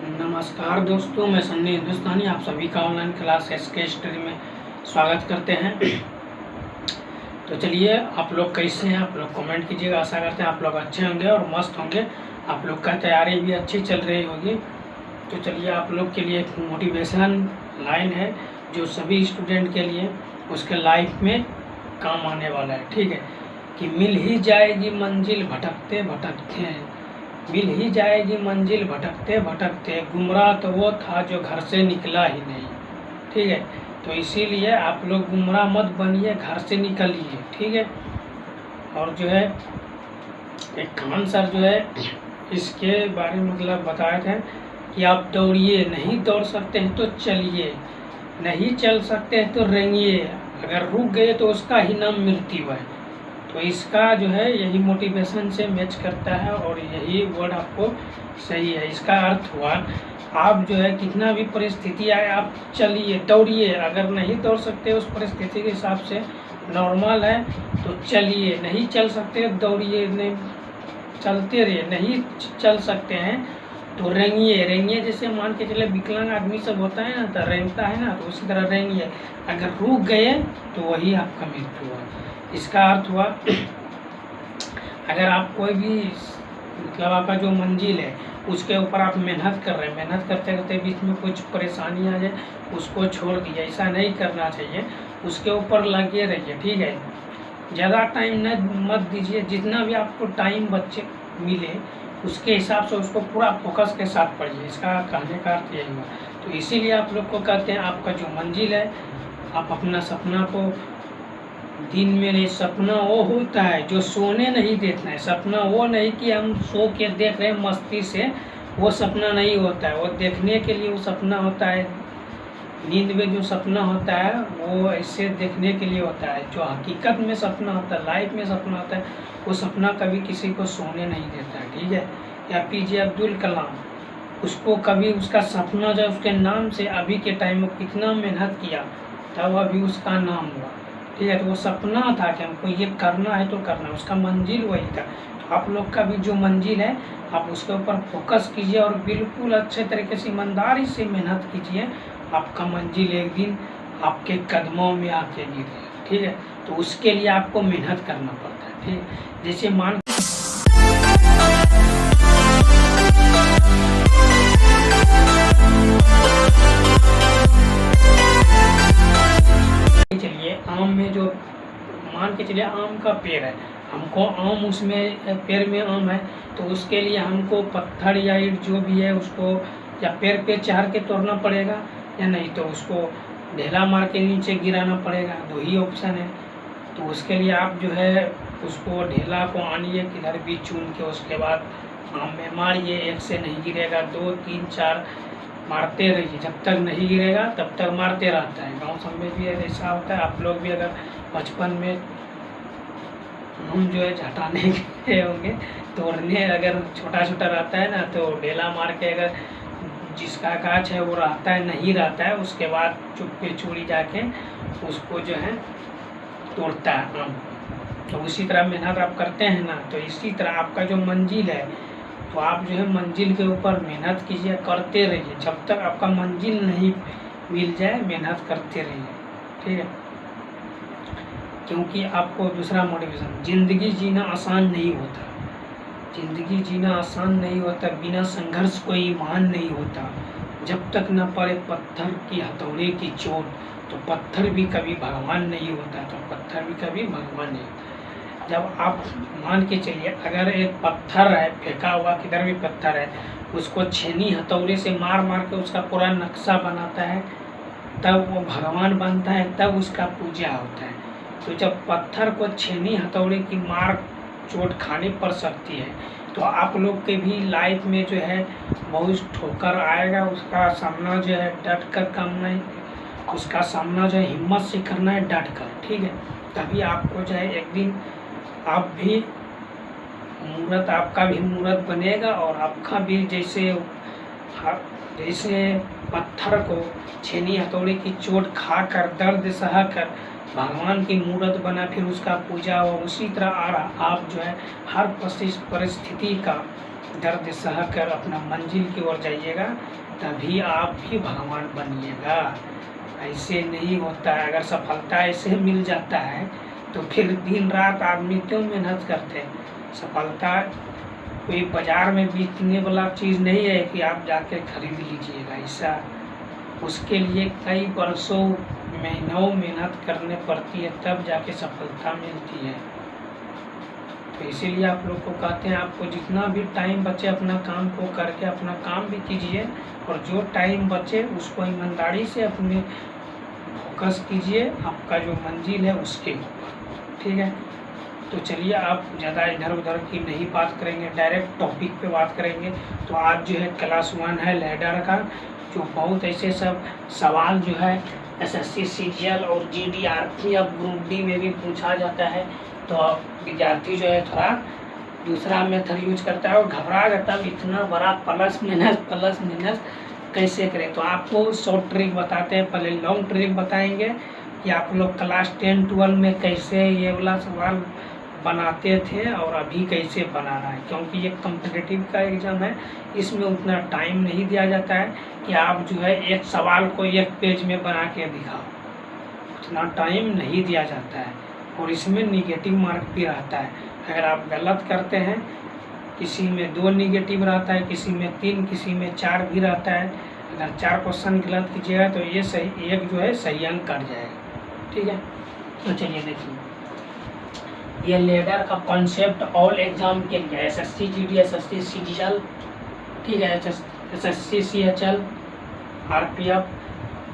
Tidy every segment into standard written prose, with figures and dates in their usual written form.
नमस्कार दोस्तों, मैं सन्नी हिंदुस्तानी आप सभी का ऑनलाइन क्लास एसके स्टडी में स्वागत करते हैं। तो चलिए, आप लोग कैसे हैं? आप लोग कमेंट कीजिएगा। आशा करते हैं आप लोग अच्छे होंगे और मस्त होंगे। आप लोग का तैयारी भी अच्छी चल रही होगी। तो चलिए, आप लोग के लिए एक मोटिवेशन लाइन है जो सभी स्टूडेंट के लिए उसके लाइफ में काम आने वाला है। ठीक है कि मिल ही जाएगी मंजिल भटकते भटकते, मिल ही जाएगी मंजिल भटकते भटकते, गुमराह तो वो था जो घर से निकला ही नहीं। ठीक है, तो इसीलिए आप लोग गुमराह मत बनिए, घर से निकलिए। ठीक है, और जो है एक खान सर जो है इसके बारे में मतलब बताए थे कि आप दौड़िए, नहीं दौड़ सकते हैं तो चलिए, नहीं चल सकते हैं तो रेंगिए, अगर रुक गए तो उसका ही नाम मृत्यु है। तो इसका जो है यही मोटिवेशन से मैच करता है और यही वर्ड आपको सही है। इसका अर्थ हुआ आप जो है कितना भी परिस्थिति आए आप चलिए, दौड़िए। अगर नहीं दौड़ सकते उस परिस्थिति के हिसाब से नॉर्मल है तो चलिए, नहीं चल सकते दौड़िए, नहीं चलते रहिए। नहीं चल सकते हैं तो रेंगिए, रेंगिए जैसे मान के चले विकलांग आदमी सब होता है ना, तो रेंगता है ना, तो उसी तरह रेंगिए। अगर रुक गए तो वही आपका मृत्यु है। इसका अर्थ हुआ अगर आप कोई भी मतलब आपका जो मंजिल है उसके ऊपर आप मेहनत कर रहे हैं, मेहनत करते करते बीच में कुछ परेशानी आ जाए उसको छोड़ दीजिए, ऐसा नहीं करना चाहिए। उसके ऊपर लगे रहिए। ठीक है, ज़्यादा टाइम न मत दीजिए, जितना भी आपको टाइम बच्चे मिले उसके हिसाब से उसको पूरा फोकस के साथ पढ़िए। इसका कहने का अर्थ यही हुआ। तो इसीलिए आप लोग को कहते हैं आपका जो मंजिल है, आप अपना सपना को दिन में नहीं, सपना वो होता है जो सोने नहीं देता है। सपना वो नहीं कि हम सो के देख रहे हैं मस्ती से, वो सपना नहीं होता है। वो देखने के लिए वो सपना होता है। नींद में जो सपना होता है वो ऐसे देखने के लिए होता है। जो हकीकत में सपना होता है, लाइफ में सपना होता है, वो सपना कभी किसी को सोने नहीं देता है। ठीक है, या पीजे अब्दुल कलाम, उसको कभी उसका सपना जो उसके नाम से अभी के टाइम में कितना मेहनत किया तब अभी उसका नाम हुआ। ठीक है, तो वो सपना था कि हमको ये करना है तो करना है, उसका मंजिल वही था। तो आप लोग का भी जो मंजिल है आप उसके ऊपर फोकस कीजिए और बिल्कुल अच्छे तरीके से ईमानदारी से मेहनत कीजिए। आपका मंजिल एक दिन आपके कदमों में आके गिरे। ठीक है, तो उसके लिए आपको मेहनत करना पड़ता है। ठीक है, जैसे मान चलिए आम में जो मान के चलिए आम का पेड़ है, हमको आम उसमें पेड़ में आम है तो उसके लिए हमको पत्थर या ईंट जो भी है उसको या पेड़ पे चढ़ के तोड़ना पड़ेगा या नहीं तो उसको ढेला मार के नीचे गिराना पड़ेगा। दो ही ऑप्शन है। तो उसके लिए आप जो है उसको ढेला को आनिए किधर भी चुन के, उसके बाद आम में मारिए। एक से नहीं गिरेगा, 2 3 4 मारते रहिए, जब तक नहीं गिरेगा तब तक मारते रहता है। गांव सब में भी ऐसा होता है। आप लोग भी अगर बचपन में हम जो है झटाने गए होंगे, तोड़ने, अगर छोटा छोटा रहता है ना तो ढेला मार के अगर जिसका गाछ है वो रहता है नहीं रहता है, उसके बाद चुप्पे चोरी जाके उसको जो है तोड़ता है आम। तो उसी तरह मेहनत आप करते हैं ना, तो इसी तरह आपका जो मंजिल है तो आप जो है मंजिल के ऊपर मेहनत कीजिए, करते रहिए। जब तक आपका मंजिल नहीं मिल जाए मेहनत करते रहिए। ठीक है, क्योंकि आपको दूसरा मोटिवेशन, ज़िंदगी जीना आसान नहीं होता, ज़िंदगी जीना आसान नहीं होता, बिना संघर्ष कोई ईमान नहीं होता। जब तक न पड़े पत्थर की हथौड़े की चोट तो पत्थर भी कभी भगवान नहीं होता, तो पत्थर भी कभी भगवान नहीं होता। जब आप मान के चलिए अगर एक पत्थर है फेंका हुआ, किधर भी पत्थर है, उसको छेनी हथौड़े से मार मार के उसका पूरा नक्शा बनाता है, तब वो भगवान बनता है, तब उसका पूजा होता है। तो जब पत्थर को छेनी हथौड़े की मार चोट खानी पड़ सकती है तो आप लोग के भी लाइफ में जो है बहुत ठोकर आएगा, उसका सामना जो है डट कर करना है, उसका सामना जो है हिम्मत से करना है, डट कर। ठीक है, तभी आपको जो है एक दिन आप भी मूर्त, आपका भी मूर्त बनेगा और आपका भी जैसे जैसे पत्थर को छेनी हथौड़े की चोट खाकर दर्द सहकर भगवान की मूर्त बना, फिर उसका पूजा और उसी तरह आप जो है हर परिस्थिति का दर्द सह कर अपना मंजिल की ओर जाइएगा, तभी आप भी भगवान बनिएगा। ऐसे नहीं होता है। अगर सफलता ऐसे मिल जाता है तो फिर दिन रात आदमी क्यों मेहनत करते हैं। सफलता कोई बाजार में बिकने वाला चीज़ नहीं है कि आप जाके खरीद लीजिएगा। ऐसा उसके लिए कई वर्षों महीनों मेहनत करने पड़ती है, तब जाके सफलता मिलती है। तो इसीलिए आप लोग को कहते हैं आपको जितना भी टाइम बचे अपना काम को करके अपना काम भी कीजिए, और जो टाइम बचे उसको ईमानदारी से अपने फोकस कीजिए आपका जो मंजिल है उसके ऊपर। ठीक है, तो चलिए आप ज़्यादा इधर उधर की नहीं बात करेंगे, डायरेक्ट टॉपिक पे बात करेंगे। तो आज जो है क्लास 1 है लैडर का, जो बहुत ऐसे सब सवाल जो है SSC CGL और GDRP अब ग्रुप D में भी पूछा जाता है। तो विद्यार्थी जो है थोड़ा दूसरा मेथड यूज करता है और घबरा जाता है, इतना बड़ा प्लस माइनस कैसे करें। तो आपको शॉर्ट ट्रिक बताते हैं, पहले लॉन्ग ट्रिक बताएंगे कि आप लोग क्लास 10-12 में कैसे ये वाला सवाल बनाते थे और अभी कैसे बनाना है, क्योंकि ये कॉम्पिटिटिव का एग्ज़ाम है, इसमें उतना टाइम नहीं दिया जाता है कि आप जो है एक सवाल को एक पेज में बना के दिखाओ, उतना टाइम नहीं दिया जाता है। और इसमें निगेटिव मार्क भी रहता है। अगर आप गलत करते हैं, किसी में 2 निगेटिव रहता है, किसी में 3, किसी में 4 भी रहता है। अगर 4 क्वेश्चन गलत कीजिएगा तो ये सही, एक जो है सही अंक कट जाएगा। ठीक है, तो चलिए देखिए ये लैडर का कॉन्सेप्ट ऑल एग्जाम के लिए SSC GD SSC CGL, ठीक है, SSC CHL RPF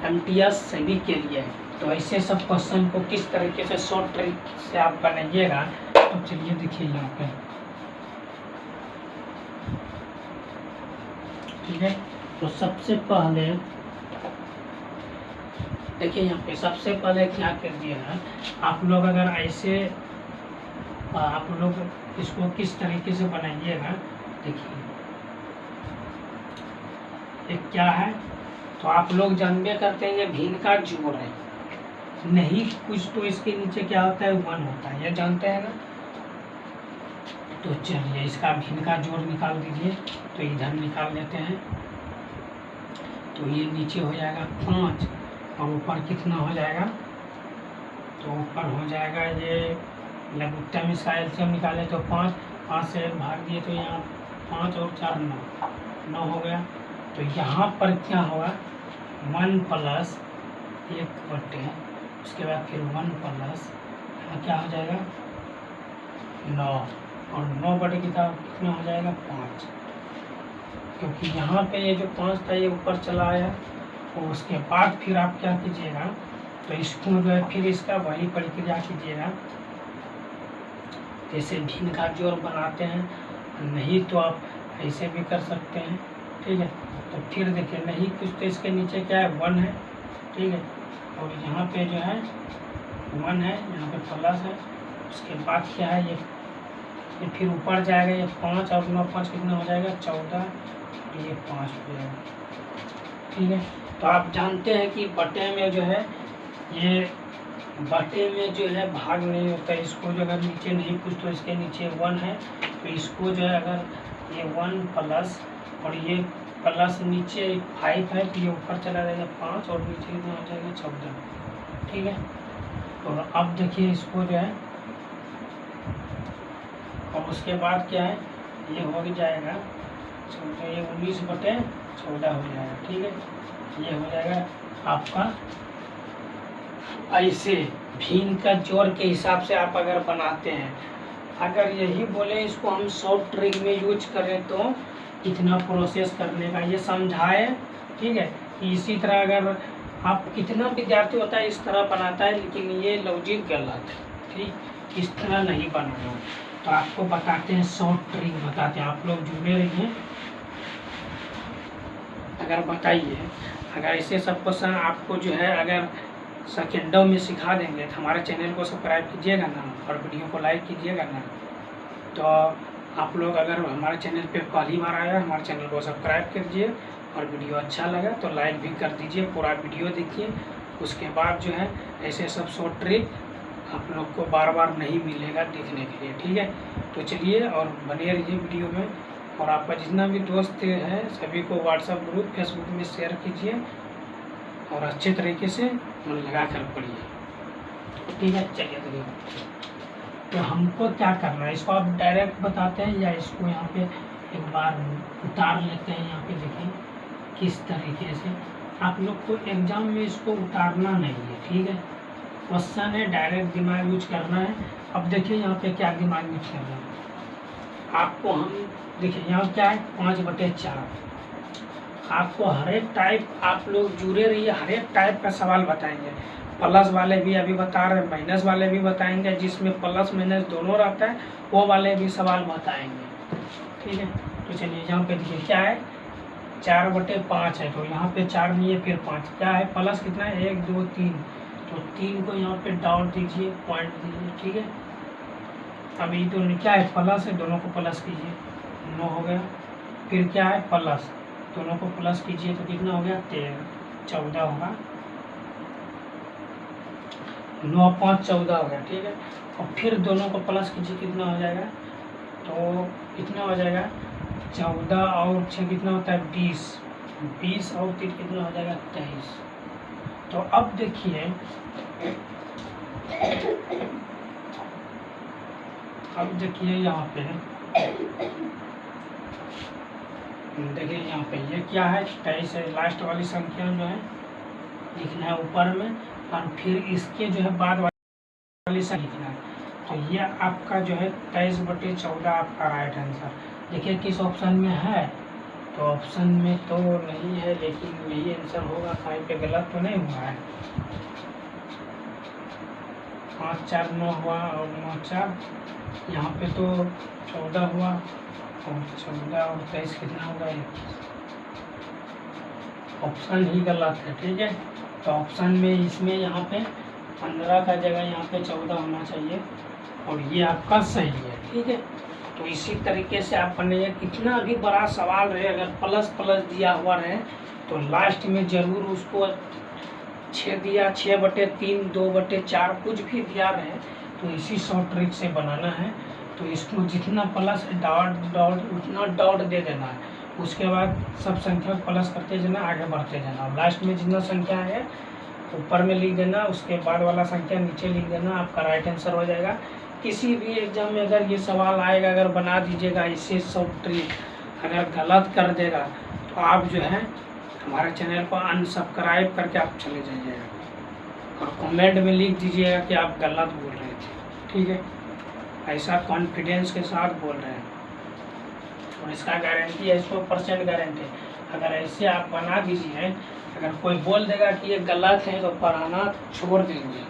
MTS सभी के लिए। तो ऐसे सब क्वेश्चन को किस तरीके से शॉर्ट ट्रिक से आप बनाइएगा, तो चलिए देखिए यहाँ पे। ठीक है, तो सबसे पहले देखिए यहाँ पे सबसे पहले क्या कर दिया है आप लोग, अगर ऐसे आप लोग इसको किस तरीके से बनाइएगा। देखिए ये क्या है, तो आप लोग जानबे करते हैं ये भिन्न का जोड़ है, नहीं कुछ तो इसके नीचे क्या होता है 1 होता है, ये जानते हैं ना। तो चलिए इसका भिन्न का जोड़ निकाल दीजिए, तो इधर निकाल लेते हैं। तो ये नीचे हो जाएगा 5 और ऊपर कितना हो जाएगा, तो ऊपर हो जाएगा ये लघुत्तम इसका एलसीएम निकाले तो 5 से भाग दिए तो यहाँ 5 और 4 9 हो गया। तो यहाँ पर क्या होगा 1 प्लस 1 बटे, उसके बाद फिर 1 प्लस यहाँ क्या हो जाएगा 9, और 9 बटे कितना हो जाएगा 5, क्योंकि यहाँ पे ये जो 5 था ये ऊपर चला आया। और उसके बाद फिर आप क्या कीजिएगा, तो इसको जो है फिर इसका वही प्रक्रिया कीजिएगा जैसे भिन्न का जोड़ बनाते हैं, नहीं तो आप ऐसे भी कर सकते हैं। ठीक है, तो फिर देखिए नहीं कुछ तो इसके नीचे क्या है 1 है। ठीक है, और यहाँ पे जो है 1 है, यहाँ पे प्लस है, उसके बाद क्या है ये फिर ऊपर जाएगा, ये 5 और 9 5 कितना हो जाएगा 14, ये 5 हो जाएगा। ठीक है, तो आप जानते हैं कि बटे में जो है ये बटे में जो है भाग नहीं होता है, इसको जो अगर नीचे नहीं कुछ तो इसके नीचे 1 है, तो इसको जो है अगर ये 1 प्लस और ये प्लस नीचे 5 है तो ये ऊपर चला जाएगा 5 और नीचे कितना हो जाएगा 14। ठीक है, तो अब देखिए इसको जो है, और उसके बाद क्या है ये हो जाएगा, तो ये 19 बटे 14 हो जाएगा। ठीक है, ये हो जाएगा आपका। ऐसे भिन्न का जोड़ के हिसाब से आप अगर बनाते हैं, अगर यही बोले इसको हम शॉर्ट ट्रिक में यूज करें तो कितना प्रोसेस करने का ये समझाए। ठीक है, इसी तरह अगर आप कितना विद्यार्थी होता है इस तरह बनाता है, लेकिन ये लॉजिक गलत है। ठीक, इस तरह नहीं बनाना। तो आपको बताते हैं शॉर्ट ट्रिक बताते हैं, आप लोग जुड़े रहिए। अगर बताइए, अगर ऐसे सब क्वेश्चन आपको जो है अगर सेकेंडों में सिखा देंगे तो हमारे चैनल को सब्सक्राइब कीजिएगा ना, और वीडियो को लाइक कीजिएगा ना। तो आप लोग अगर हमारे चैनल पे पहली बार आया हमारे चैनल को सब्सक्राइब कीजिए, और वीडियो अच्छा लगा तो लाइक भी कर दीजिए, पूरा वीडियो देखिए उसके बाद जो है ऐसे सब शॉर्ट ट्रिक आप लोग को बार बार नहीं मिलेगा देखने के लिए, ठीक है। तो चलिए और बने रहिए वीडियो में, और आपका जितना भी दोस्त है सभी को व्हाट्सएप ग्रुप फेसबुक में शेयर कीजिए और अच्छे तरीके से मन लगा कर पढ़िए, ठीक है। चलिए देखिए, तो हमको क्या करना है, इसको आप डायरेक्ट बताते हैं या इसको यहाँ पे एक बार उतार लेते हैं। यहाँ पे देखिए किस तरीके से आप लोग को एग्जाम में इसको उतारना नहीं है, ठीक है। क्वेश्चन है, डायरेक्ट दिमाग यूज करना है। अब देखिए यहाँ पे क्या दिमाग यूज करना है आपको, हम देखिए यहाँ क्या है 5/4। आपको हर एक टाइप, आप लोग जुड़े रहिए, हर एक टाइप का सवाल बताएंगे। प्लस वाले भी अभी बता रहे हैं, माइनस वाले भी बताएंगे, जिसमें प्लस माइनस दोनों रहता है वो वाले भी सवाल बताएंगे, ठीक है। तो चलिए यहाँ पे देखिए क्या है 4/5 है, तो यहाँ पे 4 नहीं है फिर 5 क्या है, प्लस कितना है 1 2 3, तो 3 को यहाँ पे डॉट दीजिए, पॉइंट दीजिए, ठीक है। अभी दोनों क्या है प्लस है, दोनों को प्लस कीजिए 9 हो गया। फिर क्या है प्लस, दोनों को प्लस कीजिए तो कितना हो गया 13, 14 होगा, 9 5 14 हो गया, ठीक है। और फिर दोनों को प्लस कीजिए कितना हो जाएगा, तो कितना हो जाएगा 14 और 6 कितना होता है 20, 20 और 3 कितना हो जाएगा 23। तो अब देखिए यहाँ पे देखिए यहाँ पे ये क्या है 23 है, लास्ट वाली संख्या जो है लिखना है ऊपर में, और फिर इसके जो है बाद वाली संख्या लिखना है। तो ये आपका जो है 23/14 आपका राइट आंसर। देखिए किस ऑप्शन में है, तो ऑप्शन में तो नहीं है, लेकिन यही आंसर होगा, कहीं पे गलत तो नहीं हुआ है। 5 4 9 हुआ और 9 4, यहाँ पे तो 14 हुआ और 14 और 23 कितना होगा 21। ऑप्शन ही गलत है, ठीक है। तो ऑप्शन में इसमें यहाँ पे 15 का जगह यहाँ पे 14 होना चाहिए, और ये आपका सही है, ठीक है। तो इसी तरीके से आप बनाइए, कितना भी बड़ा सवाल रहे अगर प्लस प्लस दिया हुआ रहे तो लास्ट में जरूर उसको 6 दिया 6/3 2/4 कुछ भी दिया रहे तो इसी शॉर्ट ट्रिक से बनाना है। तो इसको जितना प्लस डॉट डॉट उतना डॉट दे देना है, उसके बाद सब संख्या प्लस करते जाना, आगे बढ़ते जाना, और लास्ट में जितना संख्या है ऊपर में लिख देना, उसके बाद वाला संख्या नीचे लिख देना, आपका राइट आंसर हो जाएगा। किसी भी एग्जाम में अगर ये सवाल आएगा, अगर बना दीजिएगा इससे शॉर्ट ट्रिक, अगर गलत कर देगा तो आप जो है हमारे चैनल को अनसब्सक्राइब करके आप चले जाइएगा, और कमेंट में लिख दीजिएगा कि आप गलत बोल रहे थे, ठीक है। ऐसा कॉन्फिडेंस के साथ बोल रहे हैं, और इसका गारंटी है 100% गारंटी। अगर ऐसे आप बना दीजिए, अगर कोई बोल देगा कि ये गलत है तो पढ़ाना छोड़ देंगे,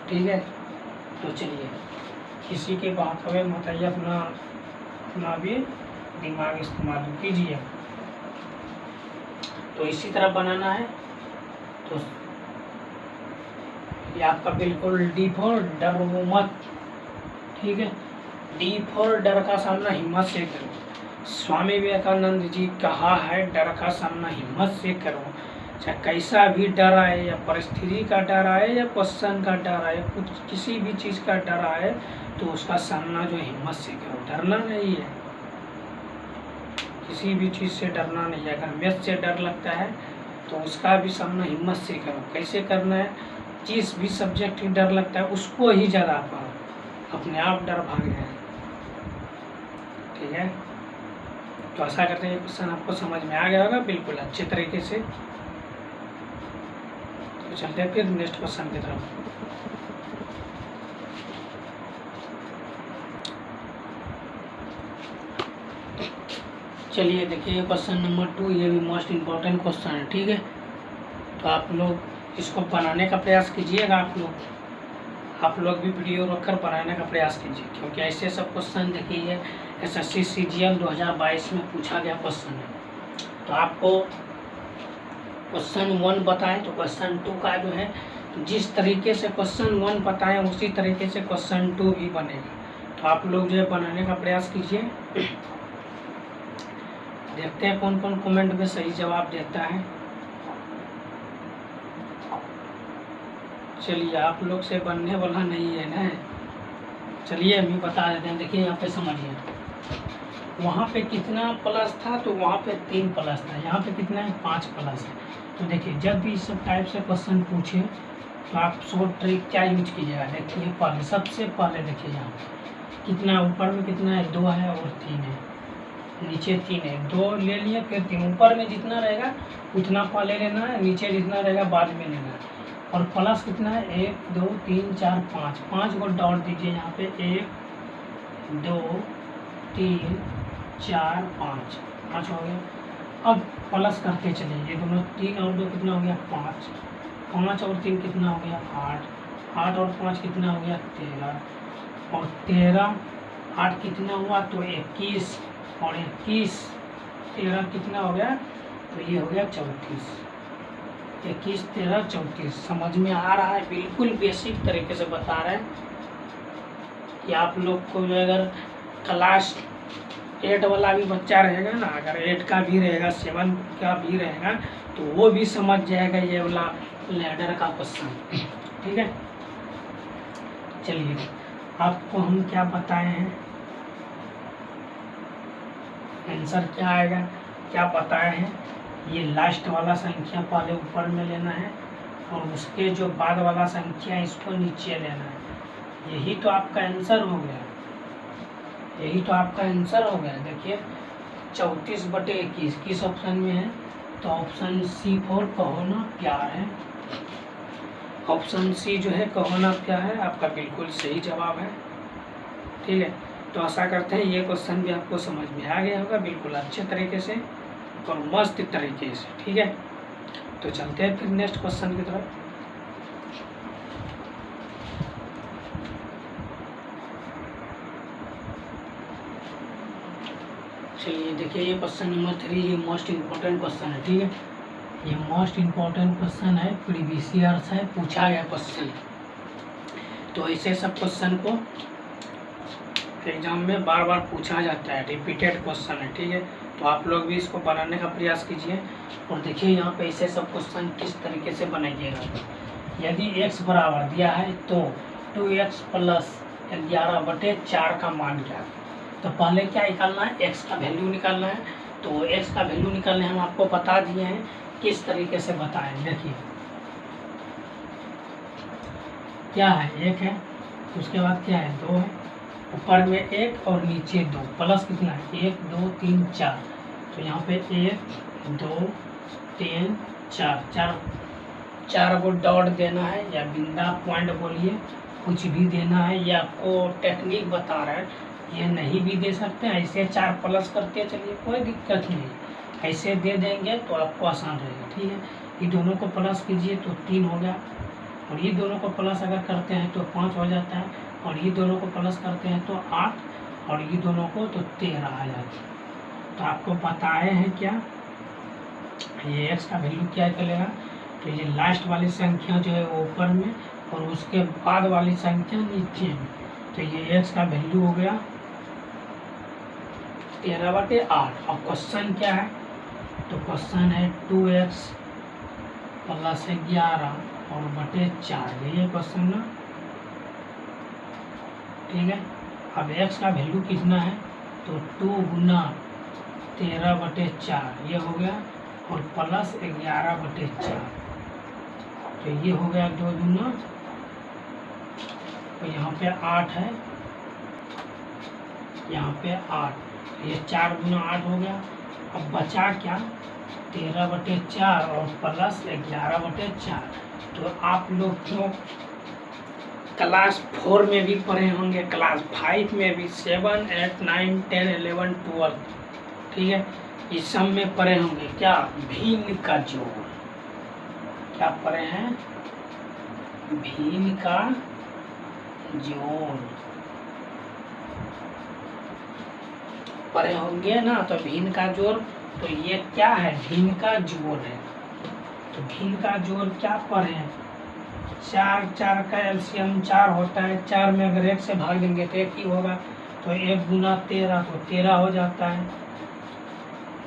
ठीक है। तो चलिए किसी के बात हमें मत आइए, अपना भी दिमाग इस्तेमाल कीजिए। तो इसी तरह बनाना है। तो ये आपका बिल्कुल डी फॉर डर मत, ठीक है। डी फॉर डर का सामना हिम्मत से करो। स्वामी विवेकानंद जी कहा है डर का सामना हिम्मत से करो, चाहे कैसा भी डर आए, या परिस्थिति का डर आए, या क्वेश्चन का डर आए, कुछ किसी भी चीज़ का डर आए तो उसका सामना जो हिम्मत से करो। डरना नहीं है, किसी भी चीज़ से डरना नहीं है। अगर मैथ से डर लगता है तो उसका भी सामना हिम्मत से करो। कैसे करना है, जिस भी सब्जेक्ट की डर लगता है उसको ही ज़्यादा पढ़ो, अपने आप डर भाग जाए, ठीक है। तो आशा करते हैं ये क्वेश्चन आपको समझ में आ गया होगा बिल्कुल अच्छे तरीके से। तो चलते हैं फिर नेक्स्ट क्वेश्चन की तरफ। चलिए देखिए क्वेश्चन नंबर 2, ये भी मोस्ट इम्पोर्टेंट क्वेश्चन है, ठीक है। तो आप लोग इसको बनाने का प्रयास कीजिएगा, आप लोग भी वीडियो रखकर बनाने का प्रयास कीजिए, क्योंकि ऐसे सब क्वेश्चन देखिए SSC CGL 2022 में पूछा गया क्वेश्चन है। तो आपको क्वेश्चन 1 बताएं तो क्वेश्चन 2 का जो है जिस तरीके से क्वेश्चन 1 बताएं उसी तरीके से क्वेश्चन 2 भी बनेगा। तो आप लोग जो है बनाने का प्रयास कीजिए। देखते हैं कौन कौन कमेंट में सही जवाब देता है। चलिए आप लोग से बनने वाला नहीं है ना। चलिए हम बता देते हैं। देखिए यहाँ पे समझिए, वहाँ पे कितना प्लस था तो वहाँ पे 3 प्लस था, यहाँ पे कितना है 5 प्लस है। तो देखिए जब भी इस सब टाइप से क्वेश्चन पूछे तो आप शॉर्ट ट्रिक क्या यूज कीजिएगा। देखिए पहले सबसे पहले देखिए यहाँ कितना ऊपर में कितना है 2 है और 3 है, नीचे 3 है, 2 ले लिए फिर 3। ऊपर में जितना रहेगा उतना पहले लेना है, नीचे जितना रहेगा बाद में लेना है। और प्लस कितना है 1 2 3 4 5, 5 को डॉट दीजिए यहाँ पे 1 2 3 4 5, 5 हो गया। अब प्लस करते चलिए, ये दोनों 3 और 2 कितना हो गया 5, 5 और 3 कितना हो गया 8, 8 और 5 कितना हो गया 13, और 13 8 कितना हुआ तो 21, और 21 13 कितना हो गया तो ये हो गया 34। 21 13 34 समझ में आ रहा है। बिल्कुल बेसिक तरीके से बता रहे हैं कि आप लोग को जो अगर क्लास 8 वाला भी बच्चा रहेगा ना, अगर 8 का भी रहेगा 7 का भी रहेगा तो वो भी समझ जाएगा ये वाला लैडर का क्वेश्चन। ठीक है, चलिए आपको हम क्या बताए हैं, आंसर क्या आएगा क्या बताए हैं। ये लास्ट वाला संख्या पहले ऊपर में लेना है और उसके जो बाद वाला संख्या इसको नीचे लेना है। यही तो आपका आंसर हो गया, यही तो आपका आंसर हो गया। देखिए 34/21 किस ऑप्शन में है तो ऑप्शन सी फॉर कहो ना प्यार है। ऑप्शन सी जो है कहो ना प्यार है आपका बिल्कुल सही जवाब है। ठीक है, तो आशा करते हैं ये क्वेश्चन भी आपको समझ में आ गया होगा बिल्कुल अच्छे तरीके से और मस्त तरीके से। ठीक है, तो चलते हैं फिर नेक्स्ट क्वेश्चन की तरफ। चलिए देखिए ये क्वेश्चन नंबर 3 ये मोस्ट इम्पोर्टेंट क्वेश्चन है। ठीक है, ये मोस्ट इम्पोर्टेंट क्वेश्चन है, प्रीवियस ईयर से पूछा गया क्वेश्चन। तो ऐसे सब क्वेश्चन को एग्जाम में बार बार पूछा जाता है, रिपीटेड क्वेश्चन है। ठीक है, तो आप लोग भी इसको बनाने का प्रयास कीजिए। और देखिए यहाँ पे ऐसे सब क्वेश्चन किस तरीके से बनाइएगा। यदि x बराबर दिया है तो 2x प्लस 11/4 का मान क्या है। तो पहले क्या निकालना है, x का वैल्यू निकालना है। तो x का वैल्यू निकालने हम आपको बता दिए हैं किस तरीके से बताएं। देखिए क्या है 1 है, उसके बाद क्या है 2 है, ऊपर में 1 और नीचे 2, प्लस कितना है 1 2 3 4। तो यहाँ पे 1 2 3 4 4 को डॉट देना है या बिंदा पॉइंट बोलिए कुछ भी देना है। ये आपको टेक्निक बता रहा है, ये नहीं भी दे सकते हैं। ऐसे 4 प्लस करते चलिए कोई दिक्कत नहीं, ऐसे दे देंगे तो आपको आसान रहेगा। ठीक है, ये दोनों को प्लस कीजिए तो 3 हो गया, और ये दोनों को प्लस अगर करते हैं तो 5 हो जाता है, और ये दोनों को प्लस करते हैं तो 8, और ये दोनों को तो 13 आ जाता है। तो आपको बताए हैं क्या ये x का वैल्यू क्या चलेगा। तो ये लास्ट वाली संख्या जो है वो ऊपर में और उसके बाद वाली संख्या नीचे में। तो ये x का वैल्यू हो गया 13/8। और क्वेश्चन क्या है तो क्वेश्चन है 2x प्लस 11 और बटे 4, ये क्वेश्चन ना। ठीक है, अब x का वैल्यू कितना है तो 2 गुना 13/4 ये हो गया, और प्लस 11/4 तो ये हो गया 2 गुना, तो यहाँ पे 8 है, यहाँ पे 8, ये 4 गुना 8 हो गया। अब बचा क्या 13/4 और प्लस 11/4। तो आप लोग क्यों क्लास 4 में भी पढ़े होंगे, क्लास 5 में भी, 7 8 9 10 11 12। ठीक है, इस सब में पढ़े होंगे क्या भिन्न का जोड़। क्या पढ़े हैं भिन्न का जोड़ पढ़े होंगे ना। तो भिन्न का जोड़ तो ये क्या है भिन्न का जोड़ है। तो भिन्न का जोड़ क्या पढ़े हैं 4 का एलसीएम 4 होता है। 4 में अगर 1 से भाग देंगे तो 1 ही होगा, तो 1 गुना 13 तो 13 हो जाता है।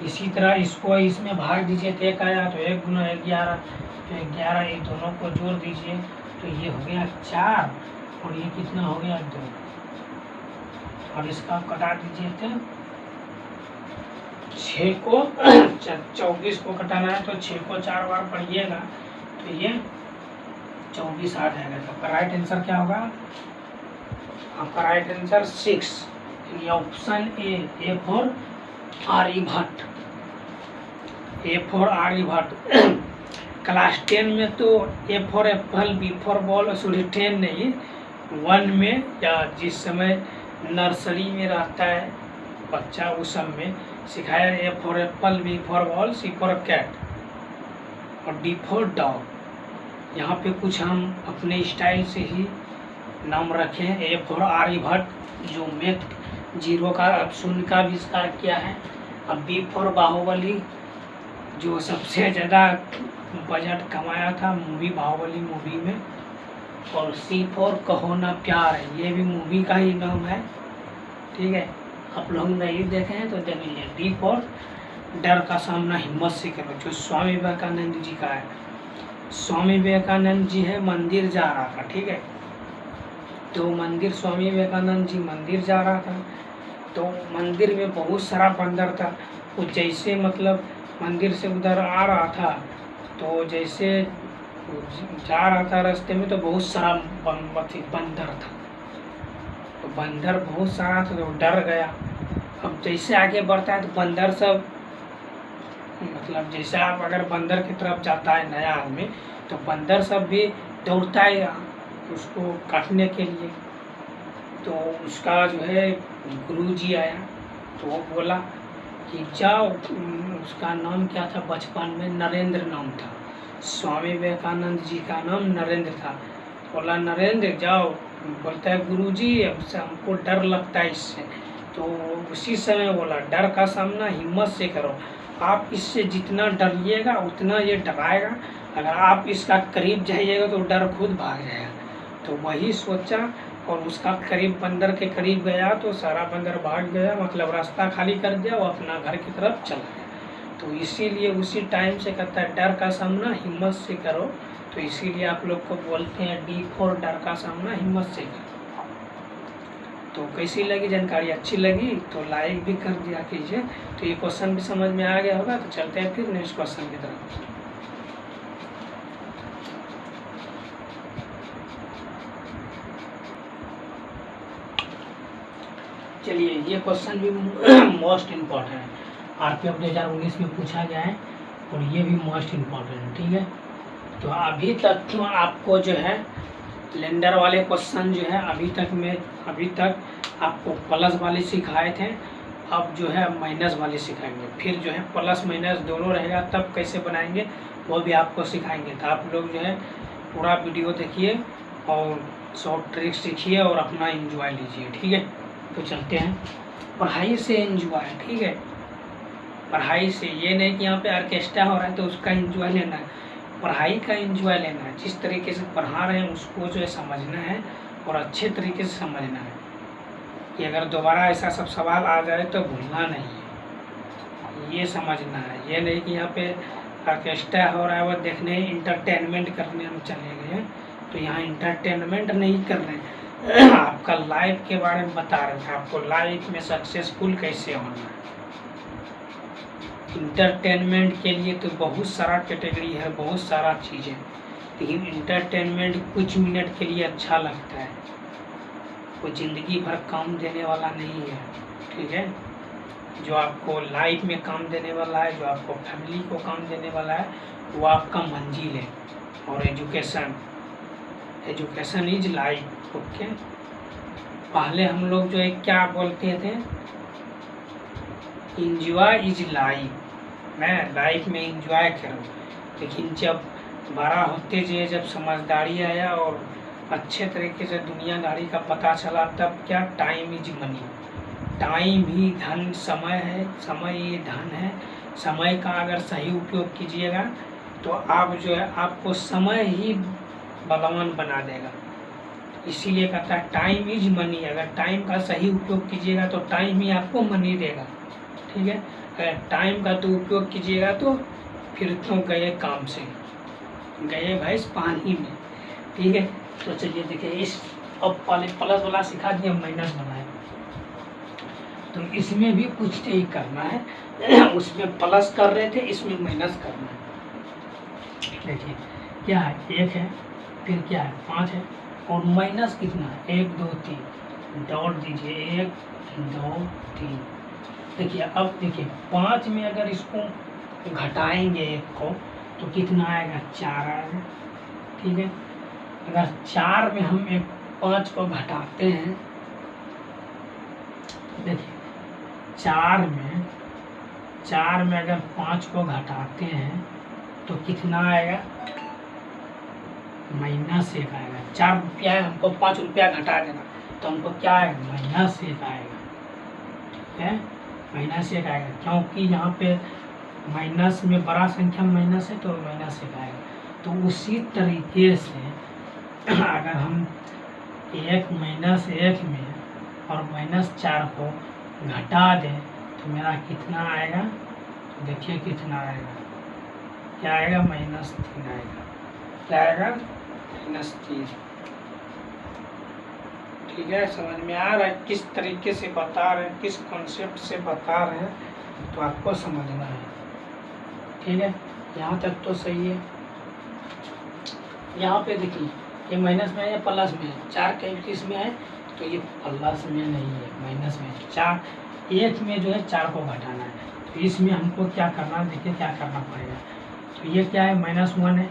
इसी तरह इसको इसमें भाग दीजिए तो 1 आया, तो 1 गुना 11 तो 11, ये दोनों को जोड़ दीजिए तो ये हो गया 4 और ये कितना हो गया 2, और इसका कटा दीजिए तो 6 को 24 को कटाना है, तो 6 को 4 बार पढ़िएगा तो ये 24 आ जाएगा। तो आपका राइट आंसर क्या होगा? आपका राइट आंसर 6, ये option A for Aryabhatta, A for Aryabhatta. Class 10 में तो A for apple, B for ball, sorry 10 नहीं 1 में, या जिस समय नर्सरी में रहता है बच्चा उस सब में सिखाया A for apple, B for ball, C for cat और डी फॉर डॉग। यहाँ पे कुछ हम अपने स्टाइल से ही नाम रखे हैं। ए फॉर आर्यभट्ट जो मैथ 0 का 0 का आविष्कार किया है। अब बी फॉर बाहुबली जो सबसे ज़्यादा बजट कमाया था मूवी बाहुबली मूवी में, और सी फॉर कहो ना प्यार है, ये भी मूवी का ही नाम है, ठीक है। आप लोग नहीं देखे हैं तो देख लीजिए। डी फॉर डर का सामना हिम्मत से करो, जो स्वामी विवेकानंद जी का है। स्वामी विवेकानंद जी है मंदिर जा रहा था, ठीक है, तो मंदिर स्वामी विवेकानंद जी मंदिर जा रहा था, तो मंदिर में बहुत सारा बंदर था। वो जैसे मतलब मंदिर से उधर आ रहा था, तो जैसे जा रहा था रास्ते में तो बहुत सारा बंदर था, तो बंदर बहुत सारा था तो डर गया। अब जैसे आगे बढ़ता है तो बंदर सब मतलब जैसे आप अगर बंदर की तरफ जाता है नया आदमी, तो बंदर सब भी दौड़ता है उसको काटने के लिए। तो उसका जो है गुरुजी आया, तो वो बोला कि जाओ, उसका नाम क्या था बचपन में? नरेंद्र नाम था। स्वामी विवेकानंद जी का नाम नरेंद्र था। बोला नरेंद्र जाओ, बोलता है गुरुजी अब से हमको डर लगता है इससे। तो उसी समय बोला डर का सामना हिम्मत से करो, आप इससे जितना डरिएगा उतना ये डराएगा, अगर आप इसका करीब जाइएगा तो डर खुद भाग जाएगा। तो वही सोचा और उसका करीब बंदर के करीब गया तो सारा बंदर भाग गया, मतलब रास्ता खाली कर दिया, वो अपना घर की तरफ चला गया। तो इसीलिए उसी टाइम से कहता है डर का सामना हिम्मत से करो, तो इसीलिए आप लोग को बोलते हैं डी फॉर डर का सामना हिम्मत से करो। तो कैसी लगी जानकारी? अच्छी लगी तो लाइक भी कर दिया कीजिए। तो ये क्वेश्चन भी समझ में आ गया होगा। तो चलते हैं फिर नेक्स्ट क्वेश्चन की तरफ। चलिए ये क्वेश्चन भी मोस्ट इम्पॉर्टेंट है, आरपीएफ 2019 में पूछा गया है और ये भी मोस्ट इम्पॉर्टेंट है, ठीक है। तो अभी तक तो आपको जो है लेंडर वाले क्वेश्चन जो है अभी तक आपको प्लस वाले सिखाए थे, अब जो है माइनस वाले सिखाएंगे। फिर जो है प्लस माइनस दोनों रहेगा, तब कैसे बनाएंगे वो भी आपको सिखाएंगे। तो आप लोग जो है पूरा वीडियो देखिए और शॉर्ट ट्रिक सीखिए और अपना एंजॉय लीजिए, ठीक है। तो चलते हैं, पढ़ाई से एंजॉय, ठीक है। पढ़ाई से ये नहीं कि यहाँ पे ऑर्केस्ट्रा हो रहा है तो उसका एंजॉय लेना है, पढ़ाई का एंजॉय लेना है। जिस तरीके से पढ़ा रहे हैं उसको जो है समझना है और अच्छे तरीके से समझना है कि अगर दोबारा ऐसा सब सवाल आ जाए तो भूलना नहीं है, ये समझना है। ये नहीं कि यहाँ पे ऑर्केस्ट्रा हो रहा है वो देखने इंटरटेनमेंट करने हम चले गए, तो यहाँ इंटरटेनमेंट नहीं कर रहे हैं आपका लाइफ के बारे में बता रहे हैं, आपको लाइफ में सक्सेसफुल कैसे होना है। इंटरटेनमेंट के लिए तो बहुत सारा कैटेगरी है, बहुत सारा चीज़ है, लेकिन इंटरटेनमेंट कुछ मिनट के लिए अच्छा लगता है, वो ज़िंदगी भर काम देने वाला नहीं है, ठीक है। जो आपको लाइफ में काम देने वाला है, जो आपको फैमिली को काम देने वाला है, वो आपका मंजिल है। और एजुकेशन इज लाइफ, ओके। पहले हम लोग जो है क्या बोलते थे, इंजॉय इज लाइफ, मैं लाइफ में इंजॉय करूँ। लेकिन जब बड़ा होते जाए, जब समझदारी आया और अच्छे तरीके से दुनियादारी का पता चला, तब क्या टाइम इज मनी, टाइम ही धन, समय है, समय ये धन है। समय का अगर सही उपयोग कीजिएगा तो आप जो है आपको समय ही बलवान बना देगा। इसीलिए कहता है टाइम इज मनी, अगर टाइम का सही उपयोग कीजिएगा तो टाइम ही आपको मनी देगा, ठीक है। अगर टाइम का तो उपयोग कीजिएगा तो फिर तो गए काम से, गए भैंस पानी में। ठीक है। तो चलिए देखिए, इस अब पहले प्लस वाला सिखा दिया, माइनस बनाए, तो इसमें भी कुछ ही करना है। उसमें प्लस कर रहे थे, इसमें माइनस करना है। देखिए क्या है, 1 है, फिर क्या है 5 है, और माइनस कितना है 1 2 3, डॉट दीजिए 1 2 3। देखिए अब देखिए 5 में अगर इसको घटाएंगे 1 को तो कितना आएगा 4 आएगा। ठीक है, अगर 4 में हम 5 को घटाते हैं, देखिए 4 में अगर 5 को घटाते हैं तो कितना आएगा -1 आएगा। 4 रुपया है, हमको 5 रुपया घटा देना, तो हमको क्या आएगा -1 आएगा। ठीक है, -1 आएगा, क्योंकि यहाँ पे माइनस में बड़ा संख्या माइनस है तो -1 आएगा। तो उसी तरीके से अगर हम 1 -1 में और -4 को घटा दें तो मेरा कितना आएगा, तो देखिए कितना आएगा, क्या आएगा -3 आएगा। क्या आएगा -3। ठीक है, समझ में आ रहा है किस तरीके से बता रहे हैं, किस कॉन्सेप्ट से बता रहे हैं, तो आपको समझना है। ठीक है, यहाँ तक तो सही है। यहाँ पे देखिए ये माइनस में है या प्लस में है, 4 कहीं किस में है, तो ये प्लस में नहीं है, माइनस में है। 4 1 में जो है 4 को घटाना है, तो इसमें हमको क्या करना है, देखिए क्या करना पड़ेगा। तो ये क्या है -1 है,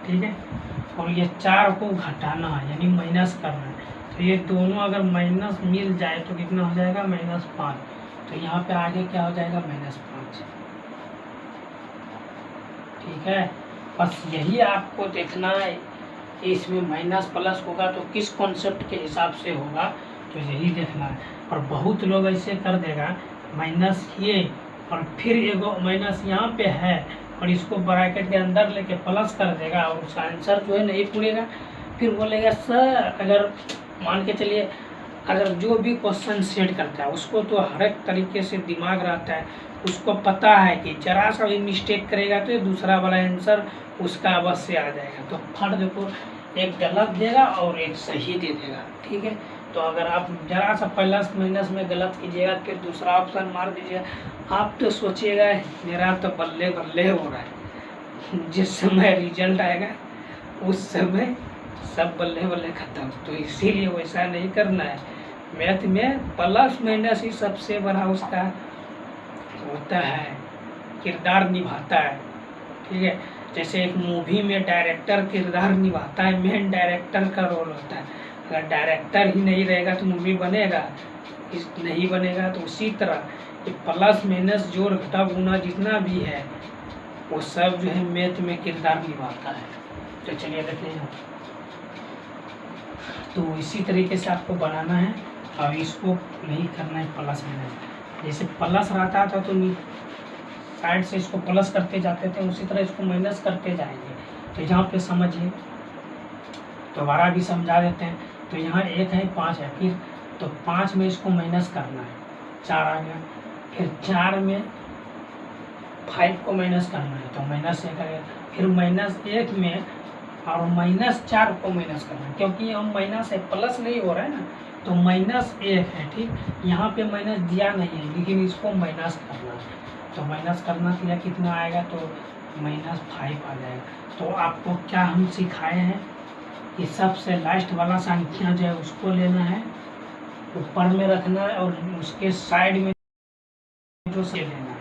ठीक है, और ये 4 को घटाना है यानी माइनस करना है। तो ये दोनों अगर माइनस मिल जाए तो कितना हो जाएगा -5। तो यहाँ पे आगे क्या हो जाएगा -5। ठीक है, बस यही आपको देखना है कि इसमें माइनस प्लस होगा तो किस कॉन्सेप्ट के हिसाब से होगा, तो यही देखना है। और बहुत लोग ऐसे कर देगा माइनस ये और फिर एगो माइनस यहाँ पे है और इसको ब्रैकेट के अंदर लेके प्लस कर देगा और उसका आंसर जो है नहीं पूरेगा। फिर बोलेगा सर, अगर मान के चलिए अगर जो भी क्वेश्चन सेट करता है उसको तो हर एक तरीके से दिमाग रहता है, उसको पता है कि जरा सा भी मिस्टेक करेगा तो दूसरा वाला आंसर उसका अवश्य आ जाएगा। तो फट देखो, एक गलत देगा और एक सही दे देगा। ठीक है, तो अगर आप जरा सा प्लस माइनस में गलत कीजिएगा फिर दूसरा ऑप्शन मार दीजिएगा, आप तो सोचिएगा मेरा तो बल्ले बल्ले हो रहा है। जिस समय रिजल्ट आएगा उस समय सब बल्ले बल्ले खत्म। तो इसीलिए वैसा नहीं करना है। मैथ में प्लस माइनस ही सबसे बड़ा उसका होता है, किरदार निभाता है। ठीक है, जैसे एक मूवी में डायरेक्टर किरदार निभाता है, मेन डायरेक्टर का रोल होता है। अगर डायरेक्टर ही नहीं रहेगा तो मूवी बनेगा नहीं बनेगा। तो उसी तरह ये प्लस माइनस जोड़ घटा गुना जितना भी है वो सब जो है मैथ में किरदार निभाता है। तो चलिए देखते हैं, तो इसी तरीके से आपको बनाना है और इसको नहीं करना है प्लस माइनस। जैसे प्लस रहता था तो साइड से इसको प्लस करते जाते थे, उसी तरह इसको माइनस करते जाएंगे। तो यहाँ पे समझिए, दोबारा भी समझा देते हैं। तो यहाँ 1 है 5 है, फिर तो 5 में इसको माइनस करना है, 4 आ गया। फिर 4 में 5 को माइनस करना है तो -1 आ गया। फिर -1 में और -4 को माइनस करना है, क्योंकि हम माइनस है प्लस नहीं हो रहा है ना, तो -1 है। ठीक, यहाँ पे माइनस दिया नहीं है लेकिन इसको माइनस करना है, तो माइनस करना के कितना आएगा, तो -5 आ जाएगा। तो आपको क्या हम सिखाए हैं कि सबसे लास्ट वाला संख्या जो है उसको लेना है, ऊपर में रखना है और उसके साइड में जो से लेना है।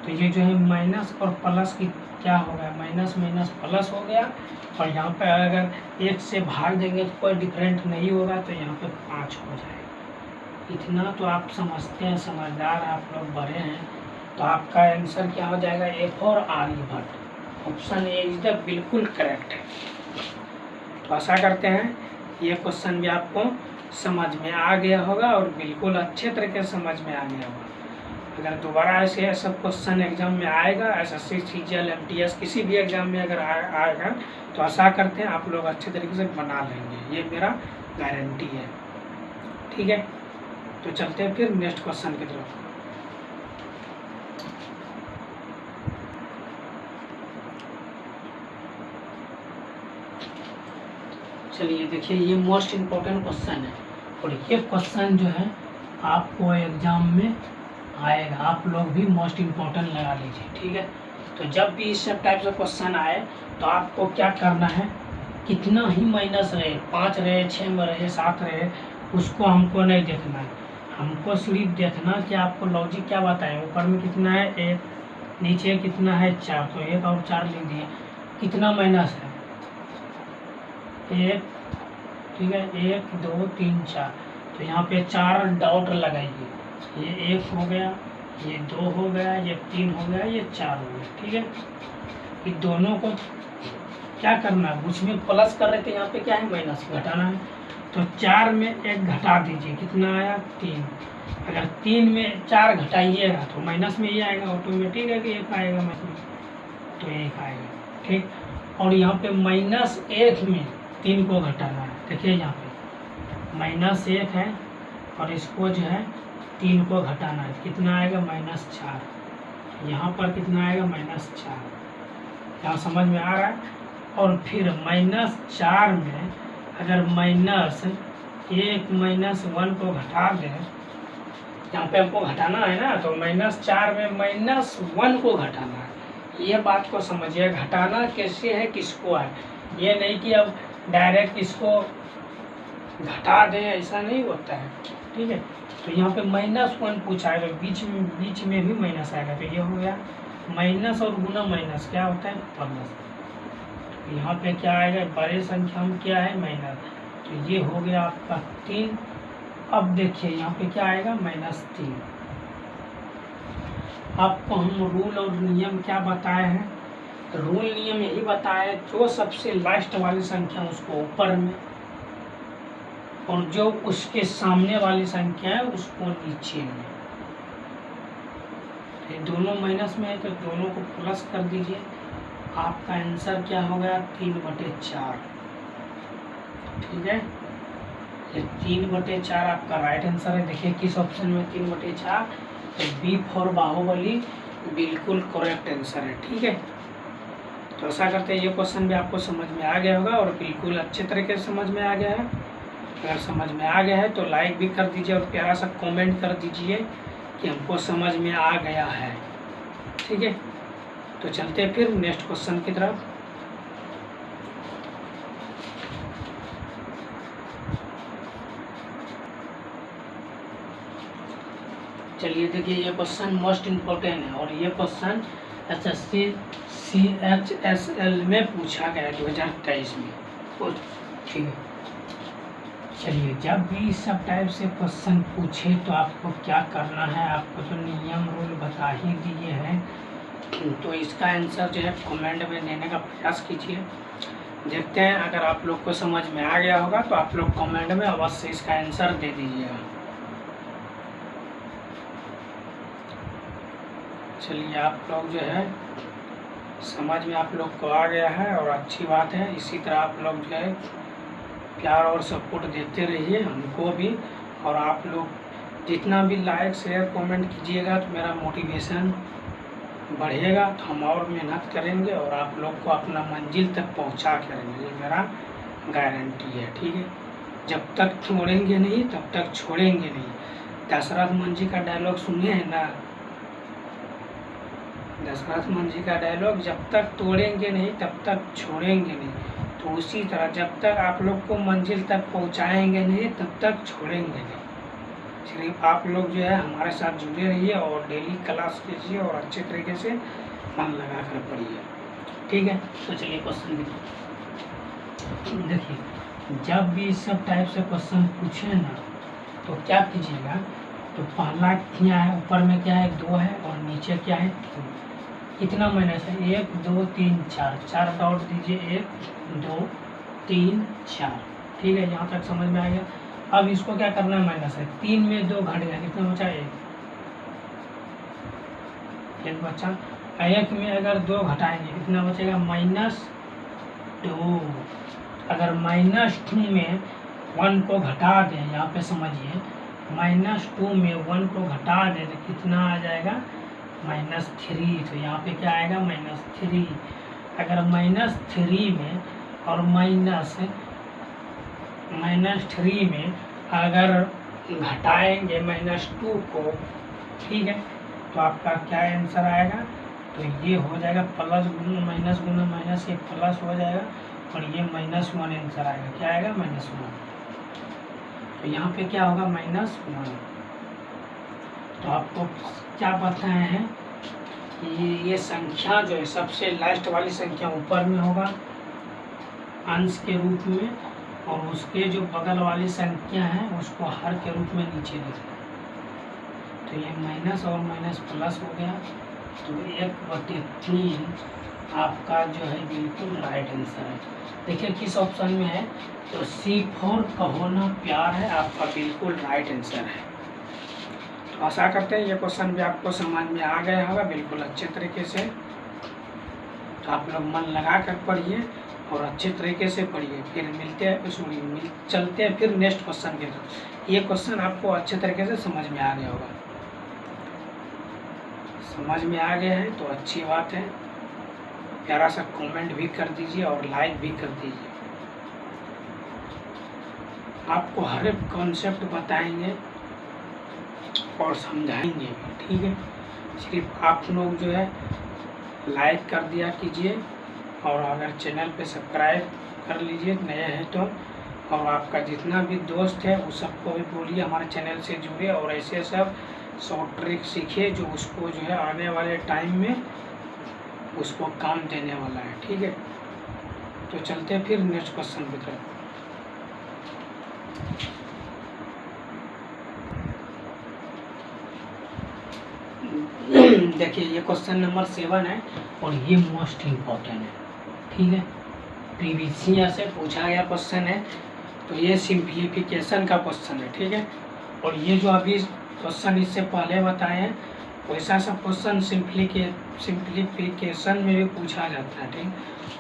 तो ये जो है माइनस और प्लस की क्या हो गया, माइनस माइनस प्लस हो गया। और यहाँ पे अगर 1 से भाग देंगे तो कोई डिफरेंट नहीं होगा, तो यहाँ पे 5 हो जाएगा। इतना तो आप समझते हैं, समझदार आप लोग बड़े हैं। तो आपका आंसर क्या हो जाएगा, F और Aryabhatta, option A is the बिल्कुल करेक्ट है। तो आशा करते हैं ये क्वेश्चन भी आपको समझ में आ गया होगा और बिल्कुल अच्छे तरीके से समझ में आ गया होगा। अगर दोबारा ऐसे सब क्वेश्चन एग्जाम में आएगा, SSC CGL MTS किसी भी एग्जाम में अगर आएगा तो आशा करते हैं आप लोग अच्छे तरीके से बना लेंगे, ये मेरा गारंटी है। ठीक है, तो चलते हैं फिर नेक्स्ट क्वेश्चन की तरफ। चलिए देखिए, ये मोस्ट इम्पोर्टेंट क्वेश्चन है और ये क्वेश्चन जो है आपको एग्जाम में आएगा, आप लोग भी मोस्ट इम्पोर्टेंट लगा लीजिए, ठीक है। तो जब भी इस सब टाइप से क्वेश्चन आए तो आपको क्या करना है, कितना ही माइनस रहे, 5 रहे, 6 में रहे, 7 रहे, उसको हमको नहीं देखना है। हमको सिर्फ देखना कि आपको लॉजिक क्या बताए, ऊपर में कितना है 1, नीचे कितना है 4, तो 1 और 4 लिख दिए, कितना माइनस है 1, ठीक है, 1 2 3 4, तो यहाँ पे 4 डॉट लगाइए, ये 1 हो गया, ये 2 हो गया, ये 3 हो गया, ये 4 हो गया, ठीक है। इन दोनों को क्या करना है, उसमें प्लस कर रहे थे, यहाँ पे क्या है माइनस, घटाना है। तो 4 में 1 घटा दीजिए, कितना आया 3। अगर 3 में 4 घटाइएगा तो माइनस में ये आएगा, ऑटोमेटिक है कि 1 आएगा माइनस, तो 1 आएगा, ठीक। और यहाँ पे -1 में 3 को घटाना है, देखिए यहाँ पे -1 है और इसको जो है 3 को घटाना है, कितना आएगा -4। यहाँ पर कितना आएगा -4, यहाँ समझ में आ रहा है। और फिर -4 में अगर -1 -1 को घटा दें, यहाँ पे हमको घटाना है ना, तो -4 में -1 को घटाना है, ये बात को समझिए। घटाना कैसे है, किसको है, ये नहीं कि अब डायरेक्ट इसको घटा दें, ऐसा नहीं होता है, ठीक है। तो यहाँ पे -1 पूछा है, तो बीच में भी माइनस आएगा, तो ये हो गया माइनस, और गुना माइनस क्या होता है प्लस। तो यहाँ पे क्या आएगा, बड़े संख्या में क्या है माइनस, तो ये हो गया आपका 3। अब देखिए यहाँ पे क्या आएगा -3। आपको हम रूल और नियम क्या बताए हैं, रूल नियम यही बताया, जो सबसे लास्ट वाली संख्या उसको ऊपर में, और जो उसके सामने वाली संख्या है उसको नीचे में। ये दोनों माइनस में है तो दोनों को प्लस कर दीजिए, आपका आंसर क्या हो गया 3/4, ठीक है। ये 3/4 आपका राइट आंसर है। देखिए किस ऑप्शन में 3/4, तो बी फॉर बाहुबली बिल्कुल करेक्ट आंसर है, ठीक है। तो ऐसा करते हैं ये क्वेश्चन भी आपको समझ में आ गया होगा और बिल्कुल अच्छे तरीके से समझ में आ गया है। अगर समझ में आ गया है तो लाइक भी कर दीजिए और प्यारा सा कमेंट कर दीजिए कि हमको समझ में आ गया है, ठीक है। तो चलते हैं फिर नेक्स्ट क्वेश्चन की तरफ। चलिए देखिए, ये क्वेश्चन मोस्ट इम्पोर्टेंट है और ये क्वेश्चन SSC CHSL में पूछा गया 2023 में, ठीक है। चलिए, जब भी इस सब टाइप से क्वेश्चन पूछे तो आपको क्या करना है, आपको तो नियम रूल बता ही दिए हैं, तो इसका आंसर जो है कमेंट में देने का प्रयास कीजिए। देखते हैं अगर आप लोग को समझ में आ गया होगा तो आप लोग कमेंट में अवश्य इसका आंसर दे दीजिएगा। चलिए, आप लोग जो है समझ में आप लोग को आ गया है और अच्छी बात है। इसी तरह आप लोग जो है प्यार और सपोर्ट देते रहिए हमको भी, और आप लोग जितना भी लाइक शेयर कमेंट कीजिएगा तो मेरा मोटिवेशन बढ़ेगा, तो हम और मेहनत करेंगे और आप लोग को अपना मंजिल तक पहुंचा करेंगे, ये मेरा गारंटी है, ठीक है। जब तक छोड़ेंगे नहीं तब तक छोड़ेंगे नहीं। दशरथ मंजी का डायलॉग सुनिए है ना, दशरथ मंजी का डायलॉग, जब तक तोड़ेंगे नहीं तब तक छोड़ेंगे नहीं। तो उसी तरह जब तक आप लोग को मंजिल तक पहुंचाएंगे नहीं तब तक छोड़ेंगे नहीं। सिर्फ आप लोग जो है हमारे साथ जुड़े रहिए और डेली क्लास कीजिए और अच्छे तरीके से मन लगा कर पढ़िए, ठीक है। तो चलिए क्वेश्चन देखिए, जब भी इस सब टाइप से क्वेश्चन पूछे ना तो क्या कीजिएगा, तो पहला क्या है, ऊपर में क्या है 2 है और नीचे क्या है 2। कितना माइनस है 1 2 3 4, 4 डॉट दीजिए, 1 2 3 4, ठीक है। यहाँ तक समझ में आ गया। अब इसको क्या करना है, माइनस है, 3 में 2 घट गया, कितना बचा 1 बचा। 1 में अगर 2 घटाएंगे कितना बचेगा -2। अगर -2 में 1 को घटा दें, यहाँ पे समझिए -2 में 1 को घटा दें तो कितना आ जाएगा -3। तो यहाँ पे क्या आएगा -3। अगर -3 में और -3 में अगर घटाएंगे -2 को, ठीक है, तो आपका क्या आंसर आएगा, तो ये हो जाएगा प्लस गुना माइनस, ये प्लस हो जाएगा और ये -1 आंसर आएगा। क्या आएगा, -1। तो यहाँ पे क्या होगा, -1। तो आपको क्या बताए हैं कि ये संख्या जो है सबसे लास्ट वाली संख्या ऊपर में होगा अंश के रूप में, और उसके जो बगल वाली संख्या है उसको हर के रूप में नीचे लिखना। तो ये माइनस और माइनस प्लस हो गया, तो 1/3 आपका जो है बिल्कुल राइट आंसर है। देखिए किस ऑप्शन में है, तो C4 कहो ना प्यार है आपका बिल्कुल राइट आंसर है। तो आशा करते हैं ये क्वेश्चन भी आपको समझ में आ गया होगा बिल्कुल अच्छे तरीके से। तो आप लोग मन लगा कर पढ़िए और अच्छे तरीके से पढ़िए। फिर मिलते हैं, चलते हैं फिर नेक्स्ट क्वेश्चन की तरफ। ये क्वेश्चन आपको अच्छे तरीके से समझ में आ गया होगा। समझ में आ गया है तो अच्छी बात है, प्यारा सा कमेंट भी कर दीजिए और लाइक भी कर दीजिए। आपको हर एक कॉन्सेप्ट बताएंगे और समझाएंगे भी, ठीक है। सिर्फ आप लोग जो है लाइक कर दिया कीजिए और अगर चैनल पे सब्सक्राइब कर लीजिए नए हैं तो, और आपका जितना भी दोस्त है वो सबको भी बोलिए हमारे चैनल से जुड़े और ऐसे सब शॉर्ट ट्रिक सीखिए जो उसको जो है आने वाले टाइम में उसको काम देने वाला है, ठीक है। तो चलते हैं फिर नेक्स्ट क्वेश्चन की तरफ। देखिए ये क्वेश्चन नंबर 7 है और ये मोस्ट इम्पोर्टेंट है, ठीक है। प्रीवियस ईयर से पूछा गया क्वेश्चन है, तो ये सिंप्लीफिकेशन का क्वेश्चन है, ठीक है। और ये जो अभी क्वेश्चन इससे पहले बताए हैं वैसा सब क्वेश्चन सिंप्लीफिकेशन में भी पूछा जाता है, ठीक।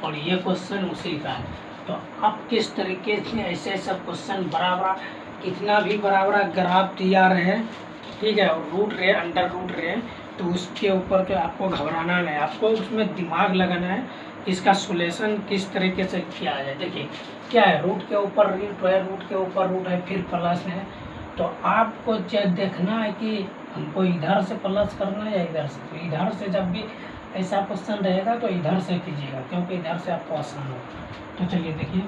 और ये क्वेश्चन उसी का है। तो अब किस तरीके से ऐसे सब क्वेश्चन बराबर कितना भी बराबर ग्राफ दिया रहे, ठीक है, और रूट रहे अंडर रूट रहे, तो उसके ऊपर तो आपको घबराना नहीं, आपको उसमें दिमाग लगाना है इसका सोल्यूशन किस तरीके से किया जाए। देखिए क्या है, रूट के ऊपर रूट है, रूट के ऊपर रूट है, फिर प्लस है। तो आपको देखना है कि हमको इधर से प्लस करना है या इधर से। तो इधर से जब भी ऐसा क्वेश्चन रहेगा तो इधर से कीजिएगा क्योंकि इधर से आपको आसान हो। तो चलिए देखिए,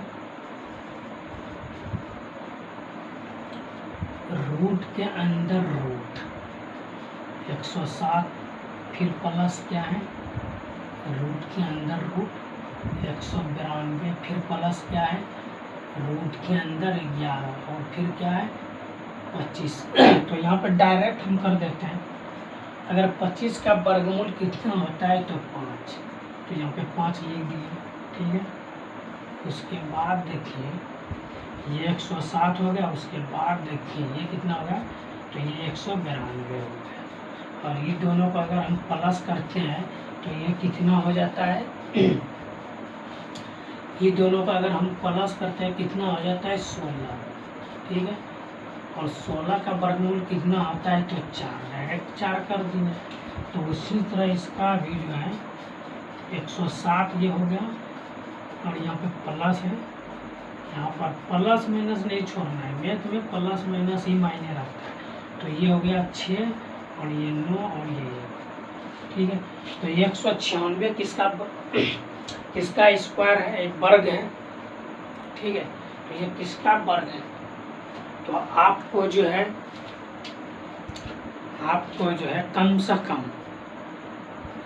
रूट के अंदर रूट 107, फिर प्लस क्या है, रूट के अंदर रूट 192, फिर प्लस क्या है, रूट के अंदर 11 और फिर क्या है 25। तो यहाँ पर डायरेक्ट हम कर देते हैं, अगर 25 का वर्गमूल कितना होता है तो 5, तो यहाँ पे 5 लिख दिए, ठीक है। उसके बाद देखिए ये 107 हो गया, उसके बाद देखिए ये कितना होगा, तो ये 192 हो गया। और ये दोनों को अगर हम प्लस करते हैं तो ये कितना हो जाता है, ये दोनों का अगर हम प्लस करते हैं कितना हो जाता है 16, ठीक है। और 16 का वर्गमूल कितना होता है तो 4, डायरेक्ट 4 कर दिए। तो उसी तरह इसका भी जो है 107 ये हो गया, और यहाँ पे प्लस है, यहाँ पर प्लस माइनस नहीं छोड़ना है, मैथ में प्लस माइनस ही मायने रखता है। तो ये हो गया 6 और ये 9 और ये 1, ठीक है। तो 196 किसका स्क्वायर है, एक वर्ग है, ठीक है। तो ये किसका वर्ग है, तो आपको जो है कम से कम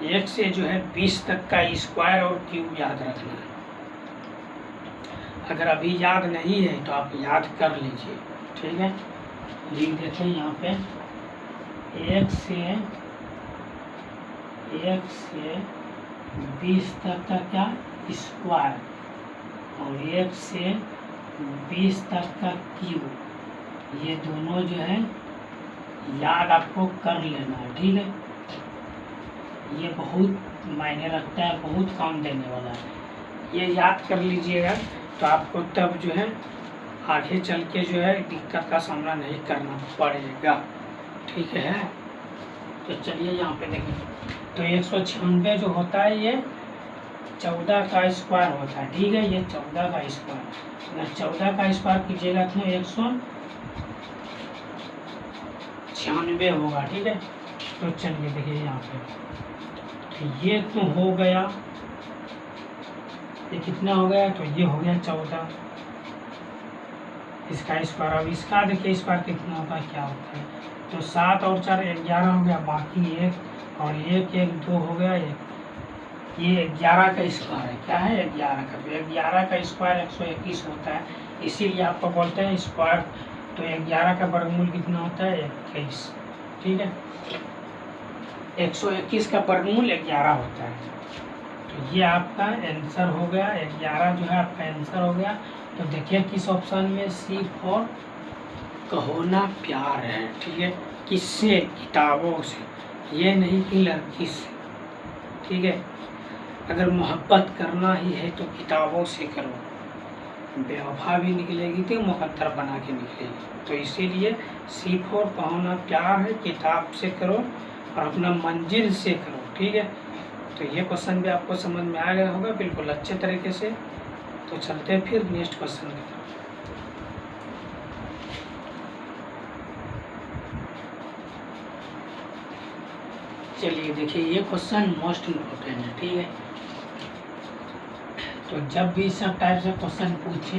1 से जो है 20 तक का स्क्वायर और क्यूब याद रखना है। अगर अभी याद नहीं है तो आप याद कर लीजिए, ठीक है। लिख देते हैं यहाँ पे 1 से 20 तक का क्या स्क्वायर और 1 से 20 तक का क्यूब, ये दोनों जो है याद आपको कर लेना है, ठीक है। ये बहुत मायने रखता है, बहुत काम देने वाला है। ये याद कर लीजिएगा तो आपको तब जो है आगे चल के जो है दिक्कत का सामना नहीं करना पड़ेगा, ठीक है। तो चलिए यहाँ पे देखिए, तो 196 जो होता है ये 14 का स्क्वायर होता है, ठीक है, ये 14 का स्क्वायर। अगर 14 का स्क्वायर कीजिएगा तो 196 होगा, ठीक है। तो चलिए देखिए यहाँ पे, तो ये तो हो गया, ये कितना हो गया, तो ये हो गया 14 इसका स्क्वायर। अब इसका देखिए स्क्वायर कितना होता है, क्या होता है, तो 7 और 4 11 हो गया, बाकी 1 और 1 1 2 हो गया, ये 11 का स्क्वायर है, क्या है 11 का। तो 11 का स्क्वायर 121 होता है, इसीलिए आपको बोलते हैं स्क्वायर। तो 11 का वर्गमूल कितना होता है 21, ठीक है। 121 का वर्गमूल 11 होता है। तो ये आपका आंसर हो गया, 11 जो है आपका आंसर हो गया। तो देखिए किस ऑप्शन में C4 कहोना प्यार है, ठीक है। किससे, किताबों से, ये नहीं कि लड़की से, ठीक है। अगर मोहब्बत करना ही है तो किताबों से करो, बेवफा भी निकलेगी तो मुकद्दर बना के निकलेगी। तो इसीलिए C4 कहोना प्यार है, किताब से करो और अपना मंजिल से करो, ठीक है। तो ये क्वेश्चन भी आपको समझ में आ गया होगा बिल्कुल अच्छे तरीके से। तो चलते हैं फिर नेक्स्ट क्वेश्चन की तरफ। चलिए देखिए, ये क्वेश्चन मोस्ट इम्पोर्टेंट है, ठीक है। तो जब भी सब टाइप से क्वेश्चन पूछे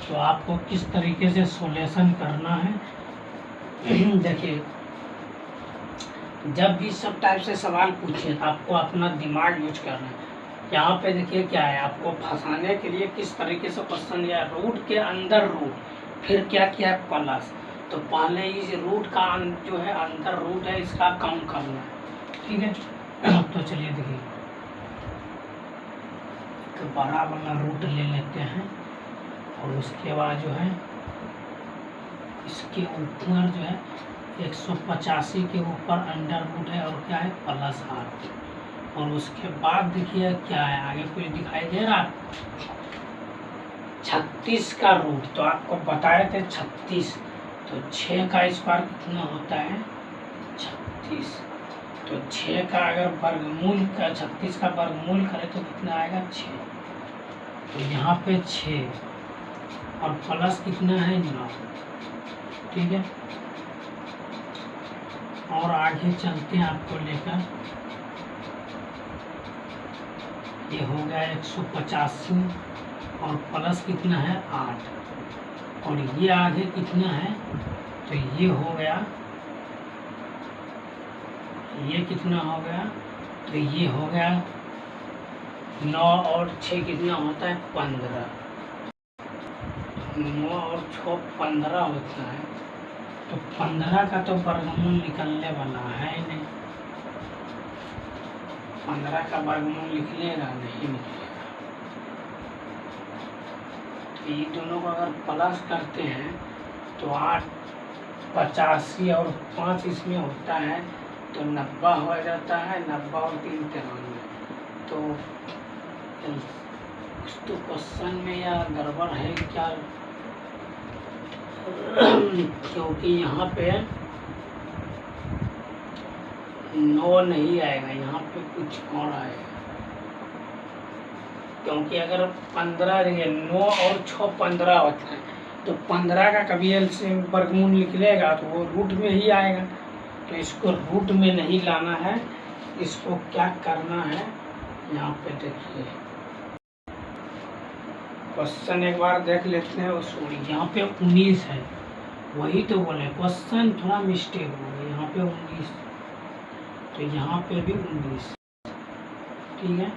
तो आपको किस तरीके से सॉल्यूशन करना है। देखिए, जब भी सब टाइप से सवाल पूछे तो आपको अपना दिमाग यूज करना है। यहाँ पे देखिए क्या है, आपको फंसाने के लिए किस तरीके से क्वेश्चन या रूट के अंदर रूट, फिर क्या किया है प्लस। तो पहले इस रूट का जो है अंदर रूट है, इसका काउंट करना है, ठीक है। तो चलिए देखिए, एक बड़ा वाला रूट ले लेते हैं और उसके बाद जो है इसके ऊपर जो है 185 के ऊपर अंडर रूट है और क्या है प्लस 8। और उसके बाद देखिए क्या है, आगे कुछ दिखाई दे रहा है 36 का रूट। तो आपको बताए थे 36, तो 6 का स्क्वायर कितना होता है 36। तो 6 का अगर वर्गमूल का 36 का वर्गमूल करें तो कितना आएगा 6। तो यहाँ पे 6 और प्लस कितना है 9, ठीक है। और आगे चलते हैं आपको लेकर, ये हो गया 185 और प्लस कितना है 8 और ये आगे कितना है, तो ये हो गया, ये कितना हो गया, तो ये हो गया 9 और 6 कितना होता है 15। 9 और 6 15 होता है। तो 15 का तो वर्गमूल निकलने वाला है नहीं, 15 का वर्गमूल निकलेगा नहीं निकलेगा। तो ये दोनों को अगर प्लस करते हैं तो 8 85 और 5 इसमें होता है तो 90 हो जाता है, 90 और 3 93। तो कुछ तो क्वेश्चन में या गड़बड़ है क्या, क्योंकि यहाँ पे 9 नहीं आएगा, यहाँ पे कुछ और आएगा। क्योंकि अगर 15 देखिए 9 और 6 15 होता है, तो 15 का कभी एलसीएम वर्गमूल निकलेगा तो वो रूट में ही आएगा। तो इसको रूट में नहीं लाना है, इसको क्या करना है, यहाँ पे देखिए क्वेश्चन एक बार देख लेते हैं। सॉरी, यहाँ पे 19 है, वही तो बोले क्वेश्चन थोड़ा मिस्टेक हो गया, यहाँ पे 19, तो यहाँ पे भी 19, ठीक है।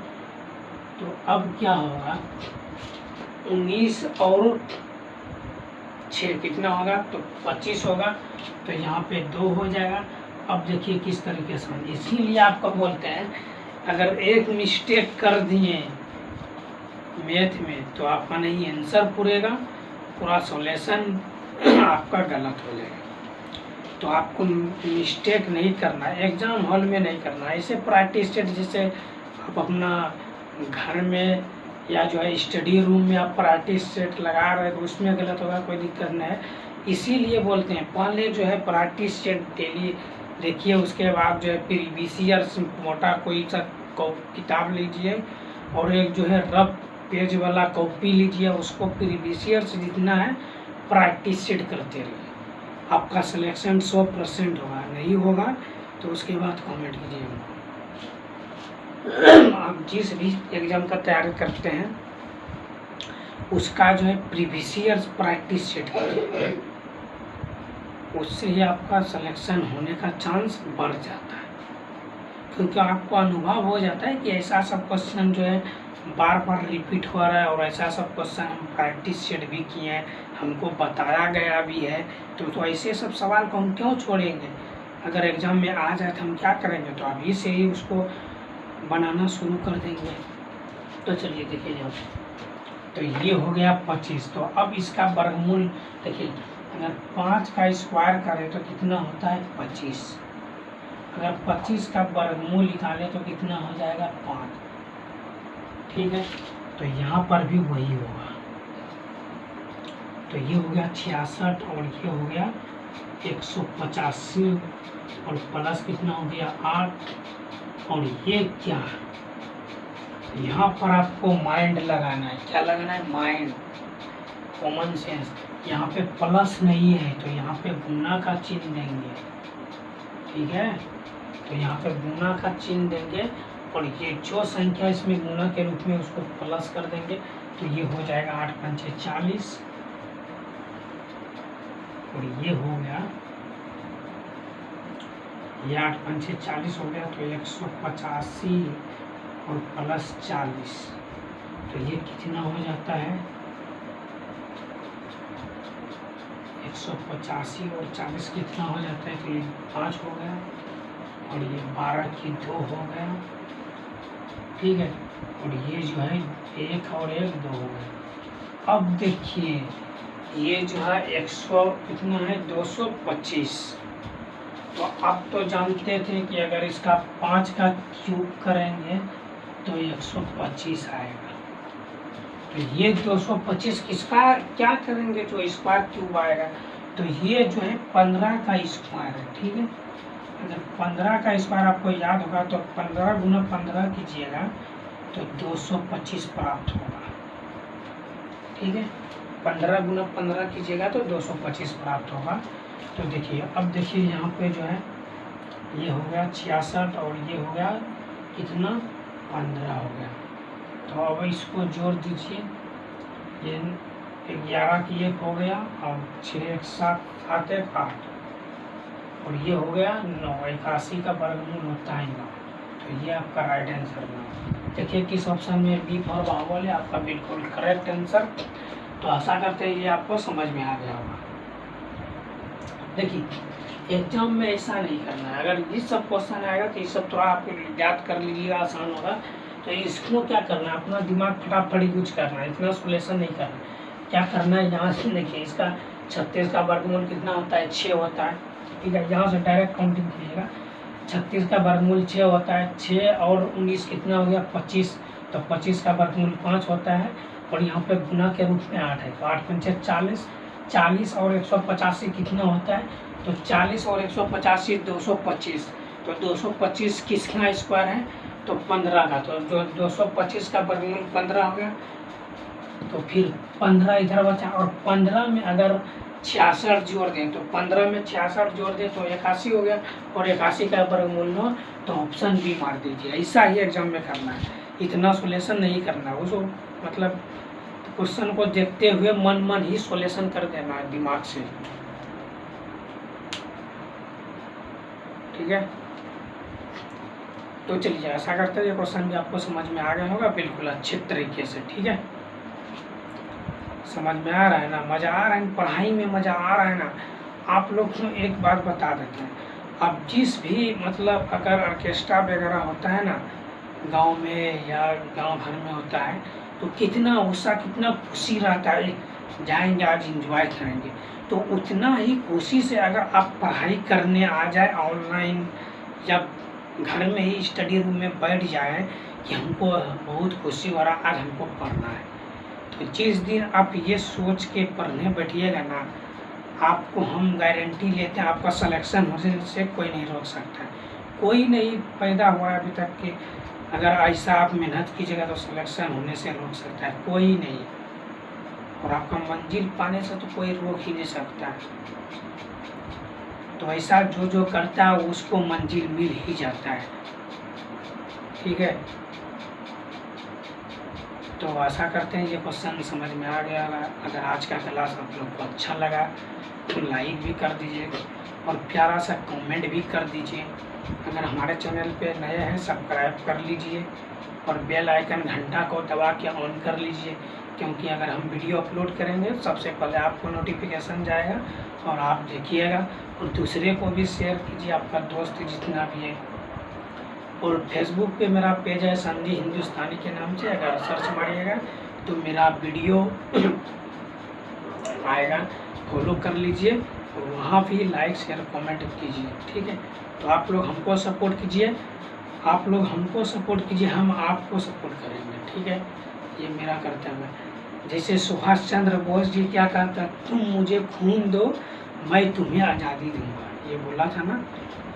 तो अब क्या होगा, 19 और 6 कितना होगा, तो 25 होगा। तो यहाँ पे 2 हो जाएगा। अब देखिए किस तरीके से, इसीलिए आपको बोलते हैं अगर एक मिस्टेक कर दिए मैथ में तो आपका नहीं आंसर पूरेगा, पूरा सॉल्यूशन आपका गलत हो जाएगा। तो आपको मिस्टेक नहीं करना है, एग्जाम हॉल में नहीं करना है। इसे प्रैक्टिस सेट जैसे आप अपना घर में या जो है स्टडी रूम में आप प्रैक्टिस सेट लगा रहे तो उसमें गलत होगा, कोई दिक्कत नहीं है। इसीलिए बोलते हैं पहले जो है प्रैक्टिस सेट डेली देखिए उसके बाद जो है प्रीवियस ईयर मोटा कोई सा किताब लीजिए और एक जो है रफ पेज वाला कॉपी लीजिए, उसको प्रीवियस ईयर से जितना है प्रैक्टिस सेट करते रहिए। आपका सिलेक्शन 100% होगा, नहीं होगा तो उसके बाद कमेंट कीजिएगा। आप जिस भी एग्ज़ाम का तैयारी करते हैं उसका जो है प्रीवियस ईयर प्रैक्टिस सेट कीजिए, उससे ही आपका सिलेक्शन होने का चांस बढ़ जाता है, क्योंकि आपको अनुभव हो जाता है कि ऐसा सब क्वेश्चन जो है बार बार रिपीट हो रहा है और ऐसा सब क्वेश्चन हम प्रैक्टिस सेट भी किए हैं, हमको बताया गया भी है, तो ऐसे सब सवाल को हम क्यों छोड़ेंगे। अगर एग्ज़ाम में आ जाए तो हम क्या करेंगे, तो अभी से ही उसको बनाना शुरू कर देंगे। तो चलिए देखिए यहाँ, तो ये हो गया 25। तो अब इसका वर्गमूल देखिए, अगर 5 का स्क्वायर करें तो कितना होता है 25। अगर 25 का वर्गमूल निकालें तो कितना हो जाएगा 5। ठीक है, तो यहाँ पर भी वही होगा। तो ये हो गया 66 और ये हो गया 185 और प्लस कितना हो गया 8 और ये क्या, यहाँ पर आपको माइंड लगाना है। क्या लगाना है? Mind, common sense. यहाँ पे प्लस नहीं है तो यहाँ पे गुना का चिन्ह देंगे। ठीक है, तो यहाँ पे गुना का चिन्ह देंगे और ये जो संख्या इसमें गुना के रूप में उसको प्लस कर देंगे, तो ये हो जाएगा 8 पंचे 40 और ये हो गया, ये 8 पंचे 40 हो गया, तो 185 और प्लस 40, तो ये कितना हो जाता है 185 और 40 कितना हो जाता है, तो ये 5 हो गया और ये 12 की 2 हो गया। ठीक है, और ये जो है 1 और 1 2 हो गया। अब देखिए ये जो है 100 कितना है 225। तो आप तो जानते थे कि अगर इसका 5 का क्यूब करेंगे तो 125 आएगा। तो ये 225 किसका क्या करेंगे जो स्क्वायर क्यूब आएगा, तो ये जो है 15 का स्क्वायर है। ठीक है, अगर 15 का स्क्वायर आपको याद होगा तो 15 गुना 15 कीजिएगा तो 225 प्राप्त होगा। ठीक है, 15 गुना 15 कीजिएगा तो 225 प्राप्त होगा। तो देखिए, अब देखिए यहाँ पे जो है ये हो गया 66 और ये हो गया कितना 15 हो गया। तो अब इसको जोड़ दीजिए, ये 11 की 1 हो गया और 6 1 7 7 1 8 और ये हो गया 9। 81 का वर्गमूल होता है 9। तो ये आपका राइट आंसर बना। देखिए किस ऑप्शन में बी फॉर बाहुबल है आपका बिल्कुल करेक्ट आंसर। तो आशा करते हैं ये आपको समझ में आ गया होगा। देखिए एग्जाम में ऐसा नहीं करना है, अगर ये सब क्वेश्चन आएगा तो ये सब थोड़ा आप याद कर लीजिएगा, आसान होगा। तो इसको क्या करना है, अपना दिमाग फटाफट यूज करना है, इतना सोल्यूशन नहीं करना। क्या करना है, यहाँ से देखिए इसका 36 का वर्गमूल कितना होता है 6 होता है। ठीक है, यहाँ से डायरेक्ट काउंटिंग कीजिएगा। 36 का वर्गमूल 6 होता है, 6 और 19 कितना हो गया 25। तो 25 का वर्गमूल 5 होता है और यहाँ पे गुना के रूप में 8 है। तो 8 पंचे 40, 40 और 185 कितना होता है, तो 40 और 185 225। तो 225 किसका स्क्वायर है, तो 15 का। तो जो 225 का वर्गमूल 15 हो गया, तो फिर 15 इधर बचा और 15 में अगर 66 जोड़ दें तो 15 में 66 जोड़ दें तो 81 हो गया और 81 का वर्गमूल 9। तो ऑप्शन बी मार दीजिए। ऐसा ही एग्जाम में करना है, इतना सोल्यूशन नहीं करना। उसको मतलब क्वेश्चन को देखते हुए मन ही सोल्यूशन कर देना है दिमाग से। ठीक है, तो चलिए ऐसा करते हैं ये क्वेश्चन भी आपको समझ में आ गया होगा बिल्कुल अच्छे तरीके से। ठीक है, समझ में आ रहा है ना, मज़ा आ रहा है, पढ़ाई में मज़ा आ रहा है ना। आप लोग को एक बात बता देते हैं, अब जिस भी मतलब अगर ऑर्केस्ट्रा वगैरह होता है ना गांव में या गांव भर में होता है, तो कितना उत्साह कितना खुशी रहता है, जाएंगे आज एंजॉय करेंगे। तो उतना ही खुशी से अगर आप पढ़ाई करने आ जाए ऑनलाइन या घर में ही स्टडी रूम में बैठ जाए कि हमको बहुत खुशी हो रहा आज हमको पढ़ना है, तो जिस दिन आप ये सोच के पढ़ने बैठिएगा ना, आपको हम गारंटी लेते हैं, आपका सिलेक्शन होने से कोई नहीं रोक सकता है। कोई नहीं पैदा हुआ अभी तक कि अगर ऐसा आप मेहनत कीजिएगा तो सिलेक्शन होने से रोक सकता है, कोई नहीं। और आपका मंजिल पाने से तो कोई रोक ही नहीं सकता है। तो ऐसा जो जो करता है उसको मंजिल मिल ही जाता है, ठीक है। तो आशा करते हैं ये क्वेश्चन समझ में आ गया। अगर आज का क्लास आप लोग को अच्छा लगा तो लाइक भी कर दीजिए और प्यारा सा कमेंट भी कर दीजिए। अगर हमारे चैनल पे नए हैं सब्सक्राइब कर लीजिए और बेल आइकन घंटा को दबा के ऑन कर लीजिए, क्योंकि अगर हम वीडियो अपलोड करेंगे सबसे पहले आपको नोटिफिकेशन जाएगा और आप देखिएगा। और दूसरे को भी शेयर कीजिए, आपका दोस्त जितना भी है। और फेसबुक पे मेरा पेज है संधि हिंदुस्तानी के नाम से, अगर सर्च मारिएगा तो मेरा वीडियो आएगा, फॉलो कर लीजिए और वहाँ भी लाइक शेयर कमेंट कीजिए, ठीक है। तो आप लोग हमको सपोर्ट कीजिए, आप लोग हमको सपोर्ट कीजिए, हम आपको सपोर्ट करेंगे, ठीक है। ये मेरा कर्तव्य है। जैसे सुभाष चंद्र बोस जी क्या कहता, तुम मुझे खून दो मैं तुम्हें आज़ादी दूंगा, ये बोला था ना।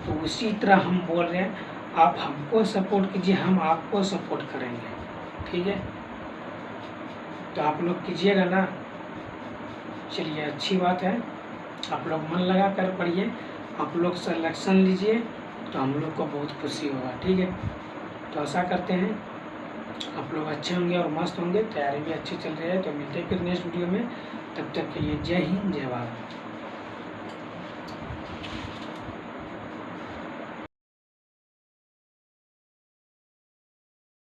तो उसी तरह हम बोल रहे हैं, आप हमको सपोर्ट कीजिए, हम आपको सपोर्ट करेंगे, ठीक है। तो आप लोग कीजिएगा ना। चलिए अच्छी बात है, आप लोग मन लगा कर पढ़िए, आप लोग सिलेक्शन लीजिए तो हम लोग को बहुत खुशी होगा, ठीक है। तो आशा करते हैं आप लोग अच्छे होंगे और मस्त होंगे, तैयारी भी अच्छी चल रही है। तो मिलते हैं फिर नेक्स्ट वीडियो में, तब तक के लिए जय हिंद जय भारत।